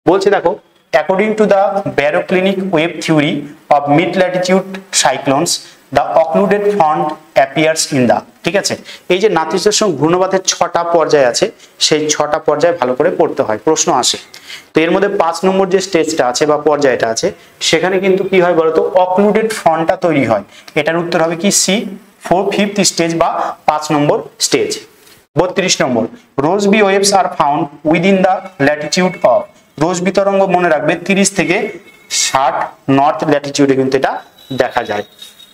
S1: বলছে দেখো, according to the ব্যারোক্লিনিক wave theory of mid Latitude cyclones the occluded front appears in the, ঠিক আছে, এই যে নাতিশীতোষ্ণ ঘূর্ণবাতের 6টা পর্যায় আছে, সেই 6টা পর্যায় ভালো করে পড়তে হয়, প্রশ্ন আসে। তো এর মধ্যে 5 নম্বর যে স্টেজটা আছে বা পর্যায়টা আছে, সেখানে কিন্তু কি হয় বলতো? অক্লুডেড ফ্রন্টটা তৈরি হয়। এটার উত্তর হবে কি? সি, 4th স্টেজ বা 5 নম্বর স্টেজ। 32 নম্বর, Rossby waves are found within the latitude of, Rossby তরঙ্গ মনে রাখবে 30 থেকে 60 নর্থ ল্যাটিটিউডে কিন্তু এটা দেখা যায়।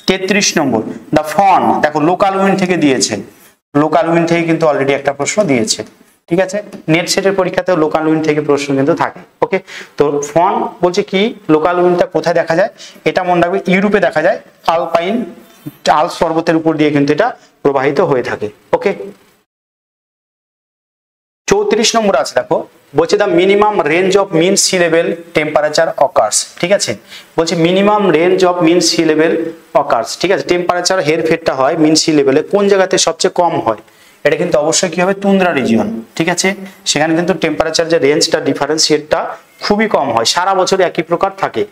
S1: 33 নম্বর, দ্য ফন, দেখো লোকাল উইন্ড থেকে দিয়েছে, লোকাল উইন্ড থেকে কিন্তু অলরেডি একটা প্রশ্ন দিয়েছে। ঠিক আছে, নেট সেটের পরীক্ষাতেও লোকাল উইন্ড থেকে প্রশ্ন কিন্তু থাকে। ওকে, তো ফন বলছে কি? লোকাল উইন্ডটা কোথায় দেখা যায়? এটা মনে রাখবে ইউরোপে দেখা যায়, আলপাইন আলপস পর্বতের উপর দিয়ে কিন্তু এটা প্রবাহিত হয়ে থাকে। ওকে, 34 নম্বর আছে দেখো, বলছে the minimum range of mean sea level temperature occurs. ঠিক আছে, বলছে minimum range of mean sea level occurs. ঠিক আছে, টেম্পারেচার হেরফেরটা হয় মিন সি লেভেলে কোন জায়গাতে সবচেয়ে কম হয়? এটা কিন্তু অবশ্যই কি হবে? Tundra region. ঠিক আছে, সেখানে কিন্তু টেম্পারেচার যে রেঞ্জটা ডিফারেন্সিয়েটটা খুবই কম হয়, সারা বছর একই প্রকার থাকে।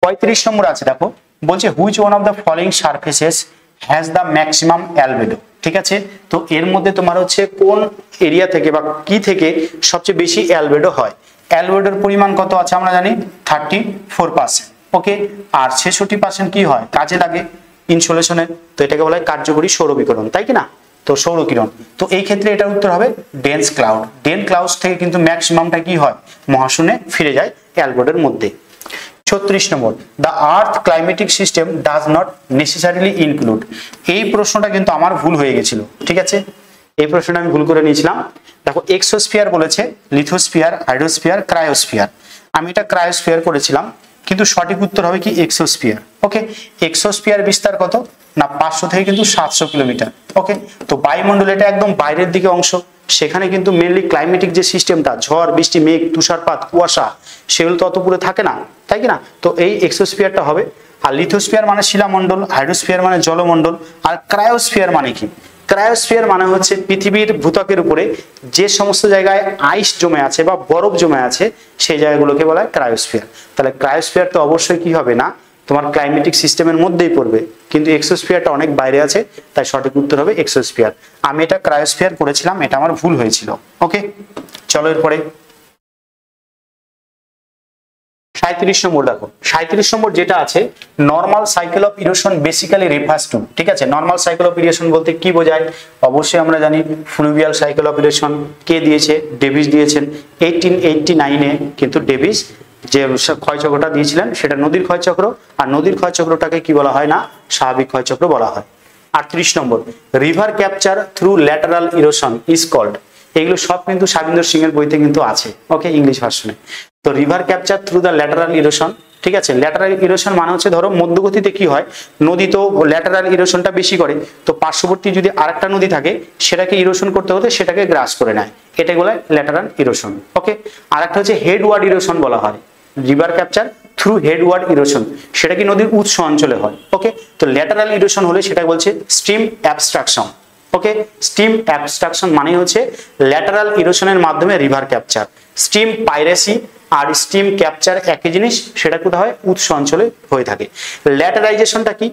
S1: 35 নম্বর আছে দেখো, বলছে which one of the following surfaces has the maximum albedo. ঠিক আছে, তো এর মধ্যে তোমার হচ্ছে কোন এরিয়া থেকে বা কি থেকে সবচেয়ে বেশি অ্যালবেডো হয়? অ্যালবেডোর পরিমাণ কত আছে আমরা জানি? 34%। ওকে, আর 66% কি হয়? কাজে লাগে ইনসোলেশনে, তো এটাকে বলা হয় কার্যকরী সৌরবিকিরণ, তাই কি না? তো সৌরকিরণ, তো এই ক্ষেত্রে এটার উত্তর হবে ডেন্স ক্লাউড। ডেন্স ক্লাউড থেকে কিন্তু ম্যাক্সিমামটা কি হয়? মহাশূন্যে ফিরে যায় অ্যালবেডোর মধ্যে। 36 নম্বর, the earth climatic system does not necessarily include, এই প্রশ্নটা কিন্তু আমার ভুল হয়ে গেছিল। ঠিক আছে, এই প্রশ্নটা আমি ভুল করে নিয়েছিলাম। দেখো, এক্সোস্ফিয়ার বলেছে, লিথোস্ফিয়ার, হাইড্রোস্ফিয়ার, ক্রায়োস্ফিয়ার, আমি এটা ক্রায়োস্ফিয়ার করেছিলাম, কিন্তু সঠিক উত্তর হবে কি? এক্সোস্ফিয়ার। ওকে, এক্সোস্ফিয়ার বিস্তার কত না? 500 থেকে কিন্তু 700 কিলোমিটার। ওকে, তো বায়ুমণ্ডল এটা একদম বাইরের দিকে অংশ, সেখানে কিন্তু মেনলি ক্লাইমেটিক যে সিস্টেমটা, ঝড় বৃষ্টি, মেঘ, তুষারপাত, কুয়াশা, সেগুলো তো অত পুরো থাকে না, তাই কি না? তো এই এক্সোস্ফিয়ারটা হবে। আর লিথোস্ফিয়ার মানে শিলামণ্ডল, হাইড্রোস্ফিয়ার মানে জলমণ্ডল, আর ক্রায়োস্ফিয়ার মানে কি? ক্রায়োস্ফিয়ার মানে হচ্ছে পৃথিবীর ভূত্বকের উপরে যে সমস্ত জায়গায় আইস জমে আছে বা বরফ জমে আছে, সেই জায়গাগুলোকে বলা হয় ক্রায়োস্ফিয়ার। তাহলে ক্রায়োস্ফিয়ার তো অবশ্যই কি হবে না? তোমার ক্লাইমেটিক সিস্টেমের মধ্যেই পড়বে, কিন্তু এক্সোস্ফিয়ারটা অনেক বাইরে আছে, তাই সঠিক উত্তর হবে এক্সোস্ফিয়ার। আমি এটা ক্রায়োস্ফিয়ার করেছিলাম, এটা আমার ভুল হয়েছিল। ওকে, চলো এরপরে 37 নম্বর দেখো, 37 নম্বর যেটা আছে, normal cycle of erosion basically refers to. ঠিক আছে, নর্মাল সাইকেল অফ ইরোশন বলতে কি বোঝায়? অবশ্যই আমরা জানি ফ্লুভিয়াল সাইকেল অফ ইরোশন কে দিয়েছে? ডেভিস দিয়েছেন। 1889-এ কিন্তু ডেভিস যে ক্ষয়চক্রটা দিয়েছিলেন সেটা নদীর ক্ষয়চক্র, আর নদীর ক্ষয়চক্রটাকে কি বলা হয় না? স্বাভাবিক ক্ষয়চক্র বলা হয়। 38 নম্বর, river capture through lateral erosion is called, এগুলো সব কিন্তু শাবিন্দর সিং এর বইতে কিন্তু আছে। ওকে, ইংলিশ ভার্সনে। তো river capture through the lateral erosion, ঠিক আছে, ল্যাটারাল ইরোশন মানে হচ্ছে ধরো মধ্যগতিতে কি হয়, নদী তো ল্যাটারাল ইরোশনটা বেশি করে, তো পার্শ্ববর্তী যদি আরেকটা নদী থাকে সেটাকে ইরোশন করতে হতে সেটাকে গ্রাস করে নেয়, এটাকে বলা হয় ল্যাটারাল ইরোশন। ওকে, আরেকটা হচ্ছে হেডওয়ার্ড ইরোশন বলা হয়, river capture through headward erosion, সেটা কি নদীর উৎস অঞ্চলে হয়। ওকে, তো ল্যাটারাল ইরোশন হলে সেটা বলছে স্ট্রিম অ্যাবস্ট্রাকশন। ওকে, স্ট্রিম অ্যাবস্ট্রাকশন মানে হচ্ছে ল্যাটারাল ইরোশনের মাধ্যমে রিভার ক্যাপচার। স্ট্রিম পাইরেসি আর স্ট্রিম ক্যাপচার একই জিনিস, সেটা কোথায় হয়? উৎস অঞ্চলে হয়ে থাকে। ল্যাটারাইজেশনটা কি?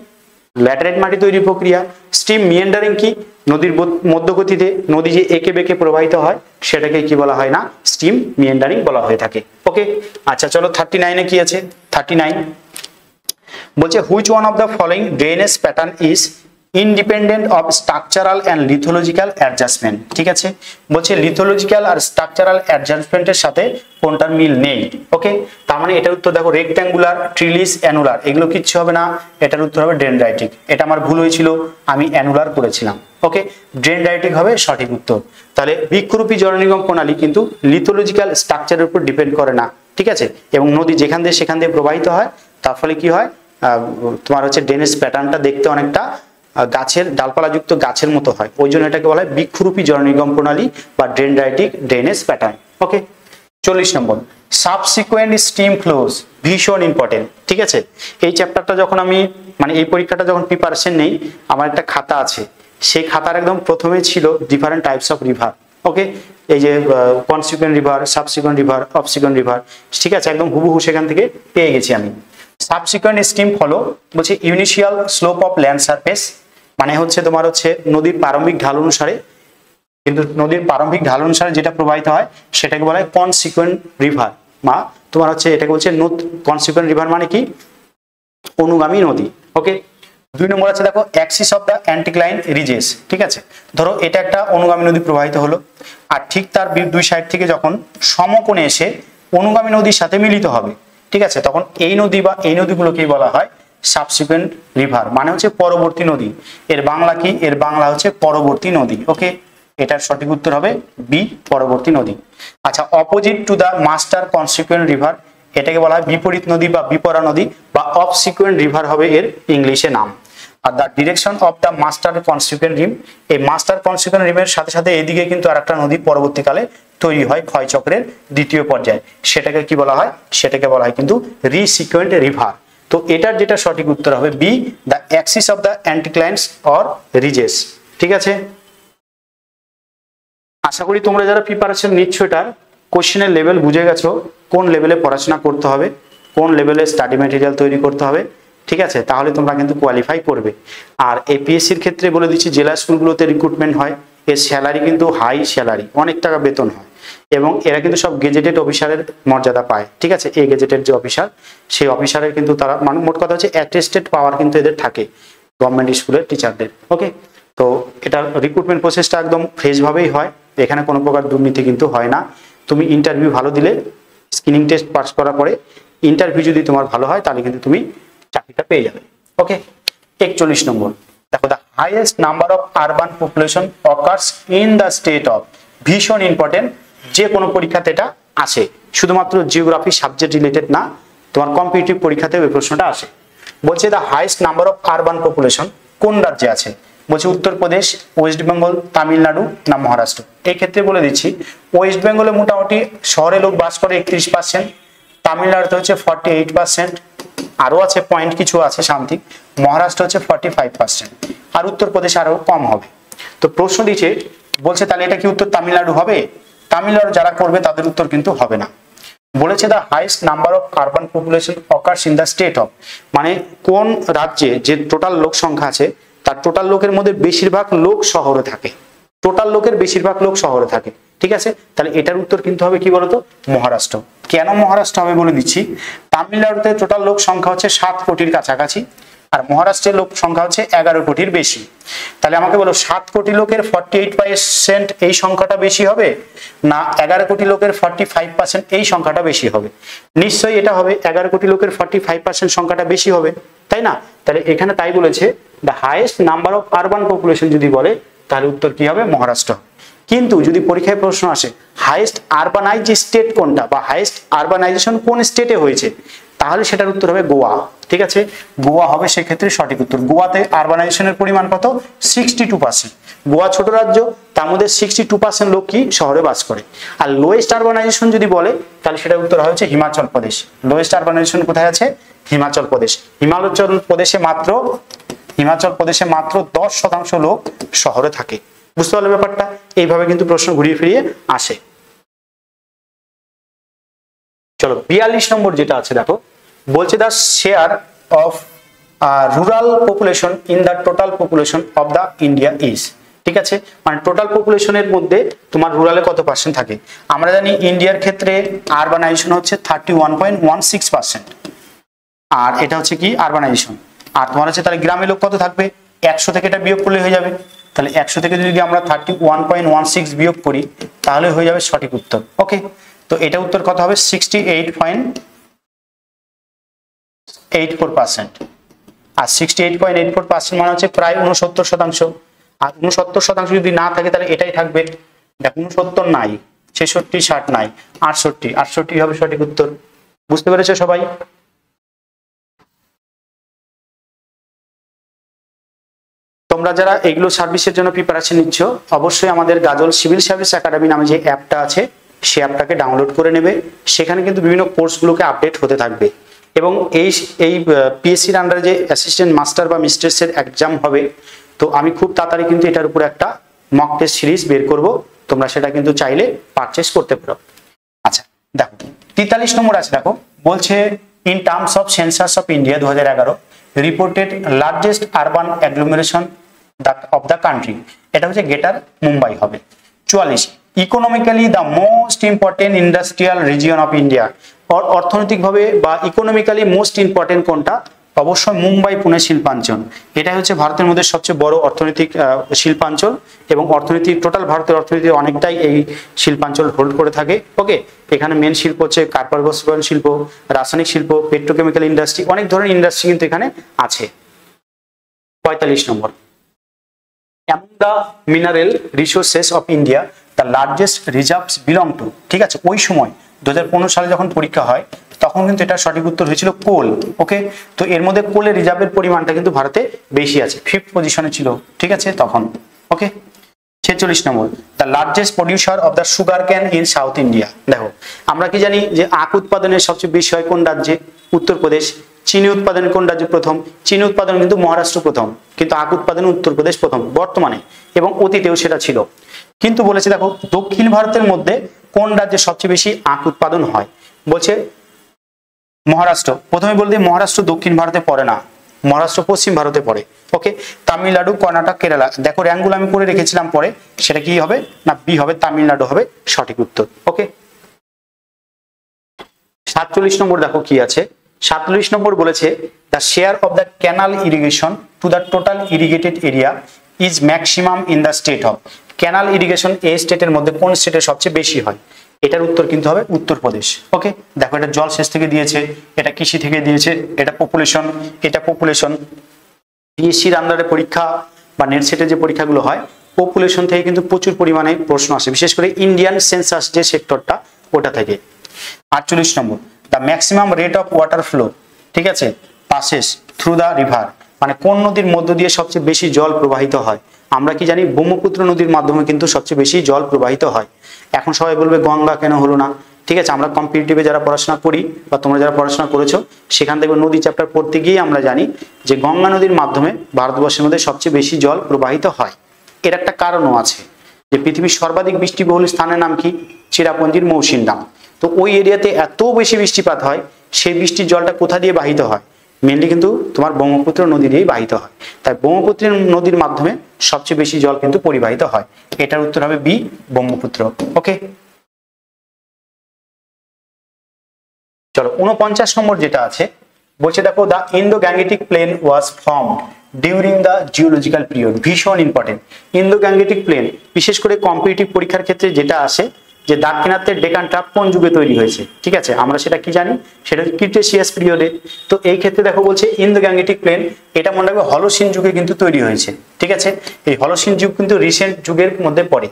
S1: ল্যাটারাইট মাটি তৈরি প্রক্রিয়া। স্ট্রিম মিয়েন্ডারিং কি? নদীর মধ্যগতিতে নদী যে এঁকে বেঁকে প্রবাহিত হয় সেটাকে কি বলা হয় না? স্ট্রিম মিয়েন্ডারিং বলা হয়ে থাকে। ওকে, আচ্ছা চলো 39-এ কি আছে? 39 বলছে which one of the following drainage pattern is independent of structural and lithological adjustment. ঠিক আছে, বলছে লিথোলজিক্যাল আর স্ট্রাকচারাল অ্যাডজাস্টমেন্টের সাথে কোনটার মিল নেই। ওকে, তার মানে এটার উত্তর দেখো রেক্ট্যাঙ্গুলার, ট্রিলিস, অ্যানুলার, এগুলো কিচ্ছু হবে না, এটার উত্তর হবে ডেনড্রাইটিক। এটা আমার ভুল হয়েছিল, আমি অ্যানুলার করেছিলাম। ওকে, ডেনড্রাইটিক হবে সঠিক উত্তর। তাহলে বৃক্ষরূপী জলনির্গম প্রণালী কিন্তু লিথোলজিক্যাল স্ট্রাকচারের উপর ডিপেন্ড করে না। ঠিক আছে, এবং নদী যেখান দিয়ে সেখান দিয়ে প্রবাহিত হয়, তার ফলে কি হয় তোমার হচ্ছে ড্রেনেজ প্যাটার্নটা দেখতে অনেকটা গাছের ডালপালাযুক্ত গাছের মতো হয়, ওই জন্য এটাকে বলা হয় বৃক্ষরূপী জলনির্গম প্রণালী বা ডেনড্রাইটিক ড্রেনেজ প্যাটার্ন। ওকে, 40 নম্বর সাবসিকুয়েন্ট স্ট্রিম ফ্লোজ, ভীষণ ইম্পর্টেন্ট। ঠিক আছে, এই চ্যাপ্টারটা যখন আমি মানে এই পরীক্ষাটা যখন প্রিপারেশন নেই, আমার একটা খাতা আছে, সেই খাতার একদম প্রথমে ছিল different types of river. Okay, এই যে consequent river, subsequent river, obsequent river, ঠিক আছে, একদম হুবহু সেখান থেকে পেয়ে গেছি আমি। সাবসিকুয়েন্ট স্ট্রিম ফলো বলছে initial slope of land surface, মানে হচ্ছে তোমার হচ্ছে নদীর প্রারম্ভিক ঢাল অনুসারে, কিন্তু নদীর প্রারম্ভিক ঢাল অনুসারে যেটা প্রবাহিত হয় সেটাকে বলা হয় কনসিকুয়েন্ট রিভার, বা তোমার হচ্ছে এটাকে বলছে কনসিকুয়েন্ট রিভার মানে কি অনুগামী নদী। ওকে, 2 নম্বর আছে দেখো অ্যাক্সিস অফ দ্য অ্যান্টিক্লাইন রিজেস। ঠিক আছে, ধরো এটা একটা অনুগামী নদী প্রবাহিত হলো, আর ঠিক তার দুই সাইড থেকে যখন সমকোণে এসে অনুগামী নদীর সাথে মিলিত হবে, ঠিক আছে, তখন এই নদী বা এই নদীগুলোকেই বলা হয় সাবসিকুয়েন্ট রিভার, মানে হচ্ছে পরবর্তী নদী। এর বাংলা কি? এর বাংলা হচ্ছে পরবর্তী নদী। ওকে, এটার সঠিক উত্তর হবে বি, পরবর্তী নদী। আচ্ছা, opposite to the master consequent river, এটাকে বলা হয় বিপরীত নদী বা বিপরা নদী, বা অবসিকুয়েন্ট রিভার হবে এর ইংলিশে নাম। আর the direction of the master consequent rim, এই মাস্টার কনসিকুয়েন্ট রিমের সাথে সাথে এদিকে কিন্তু আরেকটা নদী পরবর্তীকালে তৈরি হয় ক্ষয়চক্রের দ্বিতীয় পর্যায়ে, সেটাকে কি বলা হয়? সেটাকে বলা হয় কিন্তু রিসিকুয়েন্ট রিভার। তো এটার যেটা সঠিক উত্তর হবে B, the axis of the anticlines or ridges. ঠিক আছে, আশা করি তোমরা যারা প্রিপারেশন নিচ্ছ এটার কোশ্চেনের লেভেল বুঝে গেছো, কোন লেভেলে পড়াশোনা করতে হবে, কোন লেভেলে স্টাডি ম্যাটেরিয়াল তৈরি করতে হবে। ঠিক আছে, তাহলে তোমরা কিন্তু কোয়ালিফাই করবে। আর এপিএসসির ক্ষেত্রে বলে দিচ্ছি, জেলা স্কুলগুলোতে রিক্রুটমেন্ট হয়, এর স্যালারি কিন্তু হাই স্যালারি, অনেক টাকা বেতন হয়, এবং এরা কিন্তু সব গেজেটেড অফিসারের মর্যাদা পায়। ঠিক আছে, এই গেজেটেড যে অফিসার, সেই অফিসারের কিন্তু তারা মানে মোট কথা হচ্ছে অ্যাটেস্টেড পাওয়ার কিন্তু এদের থাকে গভর্নমেন্ট স্কুলের টিচারদের। ওকে, তো এটার রিক্রুটমেন্ট প্রসেসটা একদম ফ্রেশভাবেই হয়, এখানে কোনো প্রকার দুর্নীতি কিন্তু হয় না। তুমি ইন্টারভিউ ভালো দিলে, স্ক্রিনিং টেস্ট পাস করার পরে ইন্টারভিউ যদি তোমার ভালো হয়, তাহলে কিন্তু তুমি চাকরিটা পেয়ে যাবে। ওকে, 41 নম্বর দেখো, the highest number of urban population occurs in the state of, ভীষণ ইম্পর্টেন্ট, যে কোনো পরীক্ষাতে এটা আসে, শুধুমাত্র জিওগ্রাফি সাবজেক্ট রিলেটেড না, তোমার কম্পিটিটিভ পরীক্ষাতে ওই প্রশ্নটা আসে। বলছে the highest number of urban population কোন রাজ্যে আছে? বলছে উত্তরপ্রদেশ, ওয়েস্ট বেঙ্গল, তামিলনাড়ু না মহারাষ্ট্র। এই ক্ষেত্রে বলে দিচ্ছি, ওয়েস্ট বেঙ্গলে মোটামুটি শহরে লোক বাস করে 31%, তামিলনাড়ুতে হচ্ছে 48%, আরো আছে পয়েন্ট কিছু আছে সামথিং, মহারাষ্ট্র হচ্ছে 45%, আর উত্তরপ্রদেশ আরো কম হবে। তো প্রশ্ন দিচ্ছে, বলছে তাহলে এটা কি উত্তর তামিলনাড়ু হবে? তামিলনাড়ু যারা করবে তাদের উত্তর কিন্তু হবে না। বলেছে the highest number of urban population occurs in the state of, মানে কোন রাজ্যে যে টোটাল লোক সংখ্যা আছে তার টোটাল লোকের মধ্যে বেশিরভাগ লোক শহরে থাকে, টোটাল লোকের বেশিরভাগ লোক শহরে থাকে। ঠিক আছে, তাহলে এটার উত্তর কিন্তু হবে কি বলতো? মহারাষ্ট্র। কেন মহারাষ্ট্র হবে বলে দিচ্ছি, তামিলনাড়ুতে টোটাল লোক সংখ্যা হচ্ছে 7 কোটির কাছাকাছি, আর মহারাষ্ট্রের লোক সংখ্যা হচ্ছে 11 কোটির বেশি। তাহলে আমাকে বলো 7 কোটি লোকের 48% এই সংখ্যাটা বেশি হবে, না 11 কোটি লোকের 45% এই সংখ্যাটা বেশি হবে? নিশ্চয়ই এটা হবে 11 কোটি লোকের 45% সংখ্যাটা বেশি হবে, তাই না? তাহলে এখানে তাই বলেছে the highest number of urban population যদি বলে, তাহলে উত্তর কি হবে? মহারাষ্ট্র। কিন্তু যদি পরীক্ষায় প্রশ্ন আসে হাইয়েস্ট আরবানাইজ স্টেট কোনটা, বা হাইয়েস্ট আরবানাইজেশন কোন স্টেটে হয়েছে, তাহলে সেটার উত্তর হবে গোয়া। ঠিক আছে, গোয়া হবে সেক্ষেত্রে সঠিক উত্তর। গোয়াতে আরবানাইজেশনের পরিমাণ কত? 62%। গোয়া ছোট রাজ্য, তার মধ্যে 62% লোক কি শহরে বাস করে। আর লোয়েস্ট আরবানাইজেশন যদি বলে, তাহলে সেটার উত্তর হচ্ছে হিমাচল প্রদেশ। লোয়েস্ট আরবানাইজেশন কোথায় আছে? হিমাচল প্রদেশ। হিমাচল প্রদেশে মাত্র 10% লোক শহরে থাকে। বুঝতে পারলে ব্যাপারটা? এইভাবে কিন্তু প্রশ্ন ঘুরিয়ে ফিরিয়ে আসে। চলো 42 নম্বর যেটা আছে দেখো, বলছে the share of rural population in the total population of the India is. ঠিক আছে, মানে টোটাল পপুলেশনের মধ্যে তোমার রুরালে কত পার্সেন্ট থাকে? আমরা জানি ইন্ডিয়ার ক্ষেত্রে আরবানাইজেশন হচ্ছে 31.16%, আর এটা হচ্ছে কি আরবানাইজেশন। আর তোমার হচ্ছে তাহলে গ্রামের লোক কত থাকবে? 100 থেকে এটা বিয়োগ করলে হয়ে যাবে। তাহলে 100 থেকে যদি আমরা 31.16 বিয়োগ করি তাহলে হয়ে যাবে সঠিক উত্তর। ওকে, তো এটা উত্তর কত হবে? 68.84%। আর 68.84% মানে হচ্ছে প্রায় 69%। আর 69% যদি না থাকে তাহলে এটাই থাকবে। দেখ 69 নাই, 66, 60 নাই, 68 হবে সঠিক উত্তর। বুঝতে পেরেছো সবাই? তোমরা যারা এগুলো সার্ভিসের জন্য প্রিপারেশন নিচ্ছ অবশ্যই আমাদের গাজল সিভিল সার্ভিস একাডেমি নামে যে অ্যাপটা আছে সেই অ্যাপটাকে ডাউনলোড করে নেবে। সেখানে কিন্তু বিভিন্ন কোর্সগুলোকে আপডেট হতে থাকবে এবং এই পিএসসির আন্ডারে যে অ্যাসিস্ট্যান্ট মাস্টার বা মিস্ট্রেসের এক্সাম হবে, তো আমি খুব তাড়াতাড়ি কিন্তু এটার উপরে একটা মক টেস্ট সিরিজ বের করব, তোমরা সেটা কিন্তু চাইলে পারচেস করতে পারো। আচ্ছা দেখো 43 নম্বর আছে, দেখো বলছে in terms of census of India 2011 reported largest urban agglomeration of the country, এটা হচ্ছে গ্রেটার মুম্বাই হবে। 44 economically the most important industrial region of India, অর্থনৈতিকভাবে বা ইকোনমিক্যালি মোস্ট ইম্পর্টেন্ট কোনটা? অবশ্যই মুম্বাই পুনে শিল্পাঞ্চল। এটাই হচ্ছে ভারতের মধ্যে সবচেয়ে বড় অর্থনৈতিক শিল্পাঞ্চল এবং অর্থনীতি টোটাল ভারতের অর্থনীতি অনেকটাই এই শিল্পাঞ্চল হোল্ড করে থাকে। ওকে, এখানে মেন শিল্প হচ্ছে কার্পাস বস্ত্রায়ন শিল্প, রাসায়নিক শিল্প, পেট্রোকেমিক্যাল ইন্ডাস্ট্রি, অনেক ধরনের ইন্ডাস্ট্রি কিন্তু এখানে আছে। 45 নম্বর among the mineral resources of India the largest reserves belong to, ঠিক আছে ওই সময় 2015 সালে যখন পরীক্ষা হয় তখন কিন্তু এটা সঠিক উত্তর হয়েছিল কোল। ওকে, তো এর মধ্যে কোলের রিজার্ভের পরিমাণটা কিন্তু ভারতে বেশি আছে, 5th পজিশনে ছিল, ঠিক আছে তখন। ওকে, 46 নম্বর the largest producer of the sugar cane in South India. দেখো আমরা কি জানি যে আখ উৎপাদনের সবচেয়ে বেশি হয় কোন রাজ্যে? উত্তরপ্রদেশ। চিনি উৎপাদন কোন রাজ্য প্রথম? চিনি উৎপাদন কিন্তু মহারাষ্ট্র প্রথম, কিন্তু আখ উৎপাদন উত্তরপ্রদেশ প্রথম বর্তমানে, এবং অতীতেও সেটা ছিল। কিন্তু বলেছে দেখো দক্ষিণ ভারতের মধ্যে কোন রাজ্যে সবচেয়ে বেশি আখ উৎপাদন হয়? বলছে মহারাষ্ট্র। প্রথমে বলতে মহারাষ্ট্র দক্ষিণ ভারতে পড়ে না, মহারাষ্ট্র পশ্চিম ভারতে পড়ে। ওকে, তামিলনাড়ু, কর্ণাটক, কেরালা। দেখো র্যাঙ্কগুলো আমি করে রেখেছিলাম পরে, সেটা কি হবে না বি হবে, তামিলনাড়ু হবে সঠিক উত্তর। ওকে, 47 নম্বর দেখো কি আছে। 47 নম্বর বলেছে the share of the canal irrigation to the total irrigated area is maximum in the state of. Canal irrigation এই স্টেটের মধ্যে কোন স্টেটে সবচেয়ে বেশি হয়? এটার উত্তর কিন্তু হবে উত্তরপ্রদেশ। ওকে, দেখো এটা জলসেচ থেকে দিয়েছে, এটা কৃষি থেকে দিয়েছে, এটা পপুলেশন। পিএসসির আন্ডারে পরীক্ষা বা নেট সেটের যে পরীক্ষাগুলো হয় পপুলেশন থেকে কিন্তু প্রচুর পরিমাণে প্রশ্ন আসে, বিশেষ করে ইন্ডিয়ান সেন্সাস যে সেক্টরটা ওটা থেকে। 48 নম্বর the maximum rate of water flow, ঠিক আছে পাসেস থ্রু দ্য রিভার, মানে কোন নদীর মধ্য দিয়ে সবচেয়ে বেশি জল প্রবাহিত হয়? আমরা কি জানি ব্রহ্মপুত্র নদীর মাধ্যমে কিন্তু সবচেয়ে বেশি জল প্রবাহিত হয়। এখন সবাই বলবে গঙ্গা কেন হলো না? ঠিক আছে, আমরা কম্পিটিটিভে যারা পড়াশোনা করি বা তোমরা যারা পড়াশোনা করেছো সেখান থেকে নদী চ্যাপ্টার পড়তে গিয়ে আমরা জানি যে গঙ্গা নদীর মাধ্যমে ভারতবর্ষের মধ্যে সবচেয়ে বেশি জল প্রবাহিত হয়। এর একটা কারণও আছে যে পৃথিবীর সর্বাধিক বৃষ্টিবহুল স্থানের নাম কি? চেরাপুঞ্জির মৌসিনরাম। তো ওই এরিয়াতে এত বেশি বৃষ্টিপাত হয়, সেই বৃষ্টির জলটা কোথা দিয়ে বাহিত হয়? মেনলি কিন্তু তোমার ব্রহ্মপুত্র নদী দিয়েই বাহিত হয়। তাই ব্রহ্মপুত্র নদীর মাধ্যমে সবচেয়ে বেশি জল কিন্তু পরিবাহিত হয়। এটার উত্তর হবে বি, ব্রহ্মপুত্র। ওকে, চলো 49 নম্বর যেটা আছে বলছে দেখো the Indo Gangetic plain was formed during the geological period. ভীষণ ইম্পর্টেন্ট ইন্দো গ্যাংগেটিক প্লেন, বিশেষ করে কম্পিটিটিভ পরীক্ষার ক্ষেত্রে যেটা আসে যে দাক্ষিণাত্যের ডেকান ট্রাপ কোন যুগে তৈরি হয়েছে? ঠিক আছে, আমরা সেটা কি জানি, সেটা হচ্ছে ক্রিটেসিয়াস পিরিয়ডে। তো এই ক্ষেত্রে দেখো বলছে ইন্দো গ্যাংগেটিক প্লেন, এটা মনে রাখবে হলোসিন যুগে কিন্তু তৈরি হয়েছে। ঠিক আছে, এই হলোসিন যুগ কিন্তু রিসেন্ট যুগের মধ্যে পড়ে।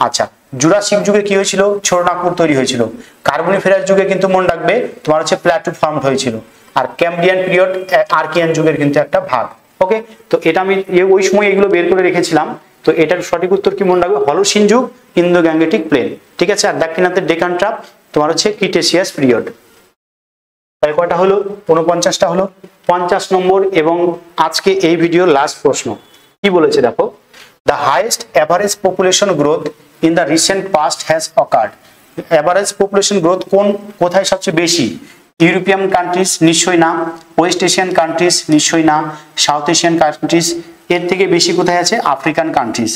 S1: আচ্ছা, জুরাসিক যুগে কি হয়েছিল? ছোড়নাগপুর তৈরি হয়েছিল। কার্বনিফেরাস যুগে কিন্তু মনে রাখবে তোমার হচ্ছে প্ল্যাটু ফর্মড হয়েছিল। আর ক্যাম্ব্রিয়ান পিরিয়ড আর্কিয়ান যুগের কিন্তু একটা ভাগ। ওকে, তো এটা আমি ওই সময় এগুলো বের করে রেখেছিলাম। তো এটার সঠিক উত্তর কি মনে রাখবে? হলোসিন যুগ, ইন্দো গ্যাংগেটিক প্লেন। ঠিক আছে, আর দাক্ষিণাত্যের ডেকান ট্রাপ তোমার হচ্ছে ক্রিটেসিয়াস পিরিয়ড। তাই কয়টা হলো? 49টা হলো। 50 নম্বর এবং আজকে এই ভিডিওর লাস্ট প্রশ্ন কি বলেছে দেখো, the highest average population growth in the recent past has occurred. Average population growth কোথায় সবচেয়ে বেশি? ইউরোপিয়ান কান্ট্রিজ নিশ্চয়ই না, ওয়েস্ট এশিয়ান কান্ট্রিজ নিশ্চয়ই না, সাউথ এশিয়ান কান্ট্রিজ। এর থেকে বেশি কোথায় আছে? African countries.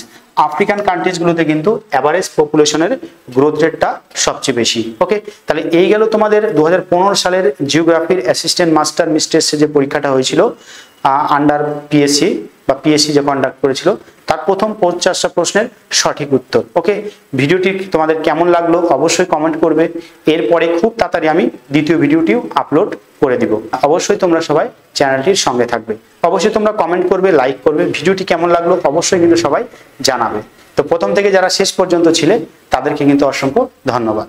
S1: আফ্রিকান কান্ট্রিজগুলোতে কিন্তু অ্যাভারেজ পপুলেশনের গ্রোথ রেটটা সবচেয়ে বেশি। ওকে, তাহলে এই গেল তোমাদের 2015 সালের জিওগ্রাফির অ্যাসিস্ট্যান্ট মাস্টার মিস্ট্রেসে যে পরীক্ষাটা হয়েছিল আন্ডার পিএসসি, বা পিএসসি যে কন্ডাক্ট করেছিল তার প্রথম 50টা প্রশ্নের সঠিক উত্তর। ওকে, ভিডিওটি তোমাদের কেমন লাগলো অবশ্যই কমেন্ট করবে। এরপরে খুব তাড়াতাড়ি আমি দ্বিতীয় ভিডিওটিও আপলোড করে দিব। অবশ্যই তোমরা সবাই চ্যানেলটির সঙ্গে থাকবে। অবশ্যই তোমরা কমেন্ট করবে, লাইক করবে। ভিডিওটি কেমন লাগলো অবশ্যই কিন্তু সবাই জানাবে। তো প্রথম থেকে যারা শেষ পর্যন্ত ছিলে তাদেরকে কিন্তু অসংখ্য ধন্যবাদ।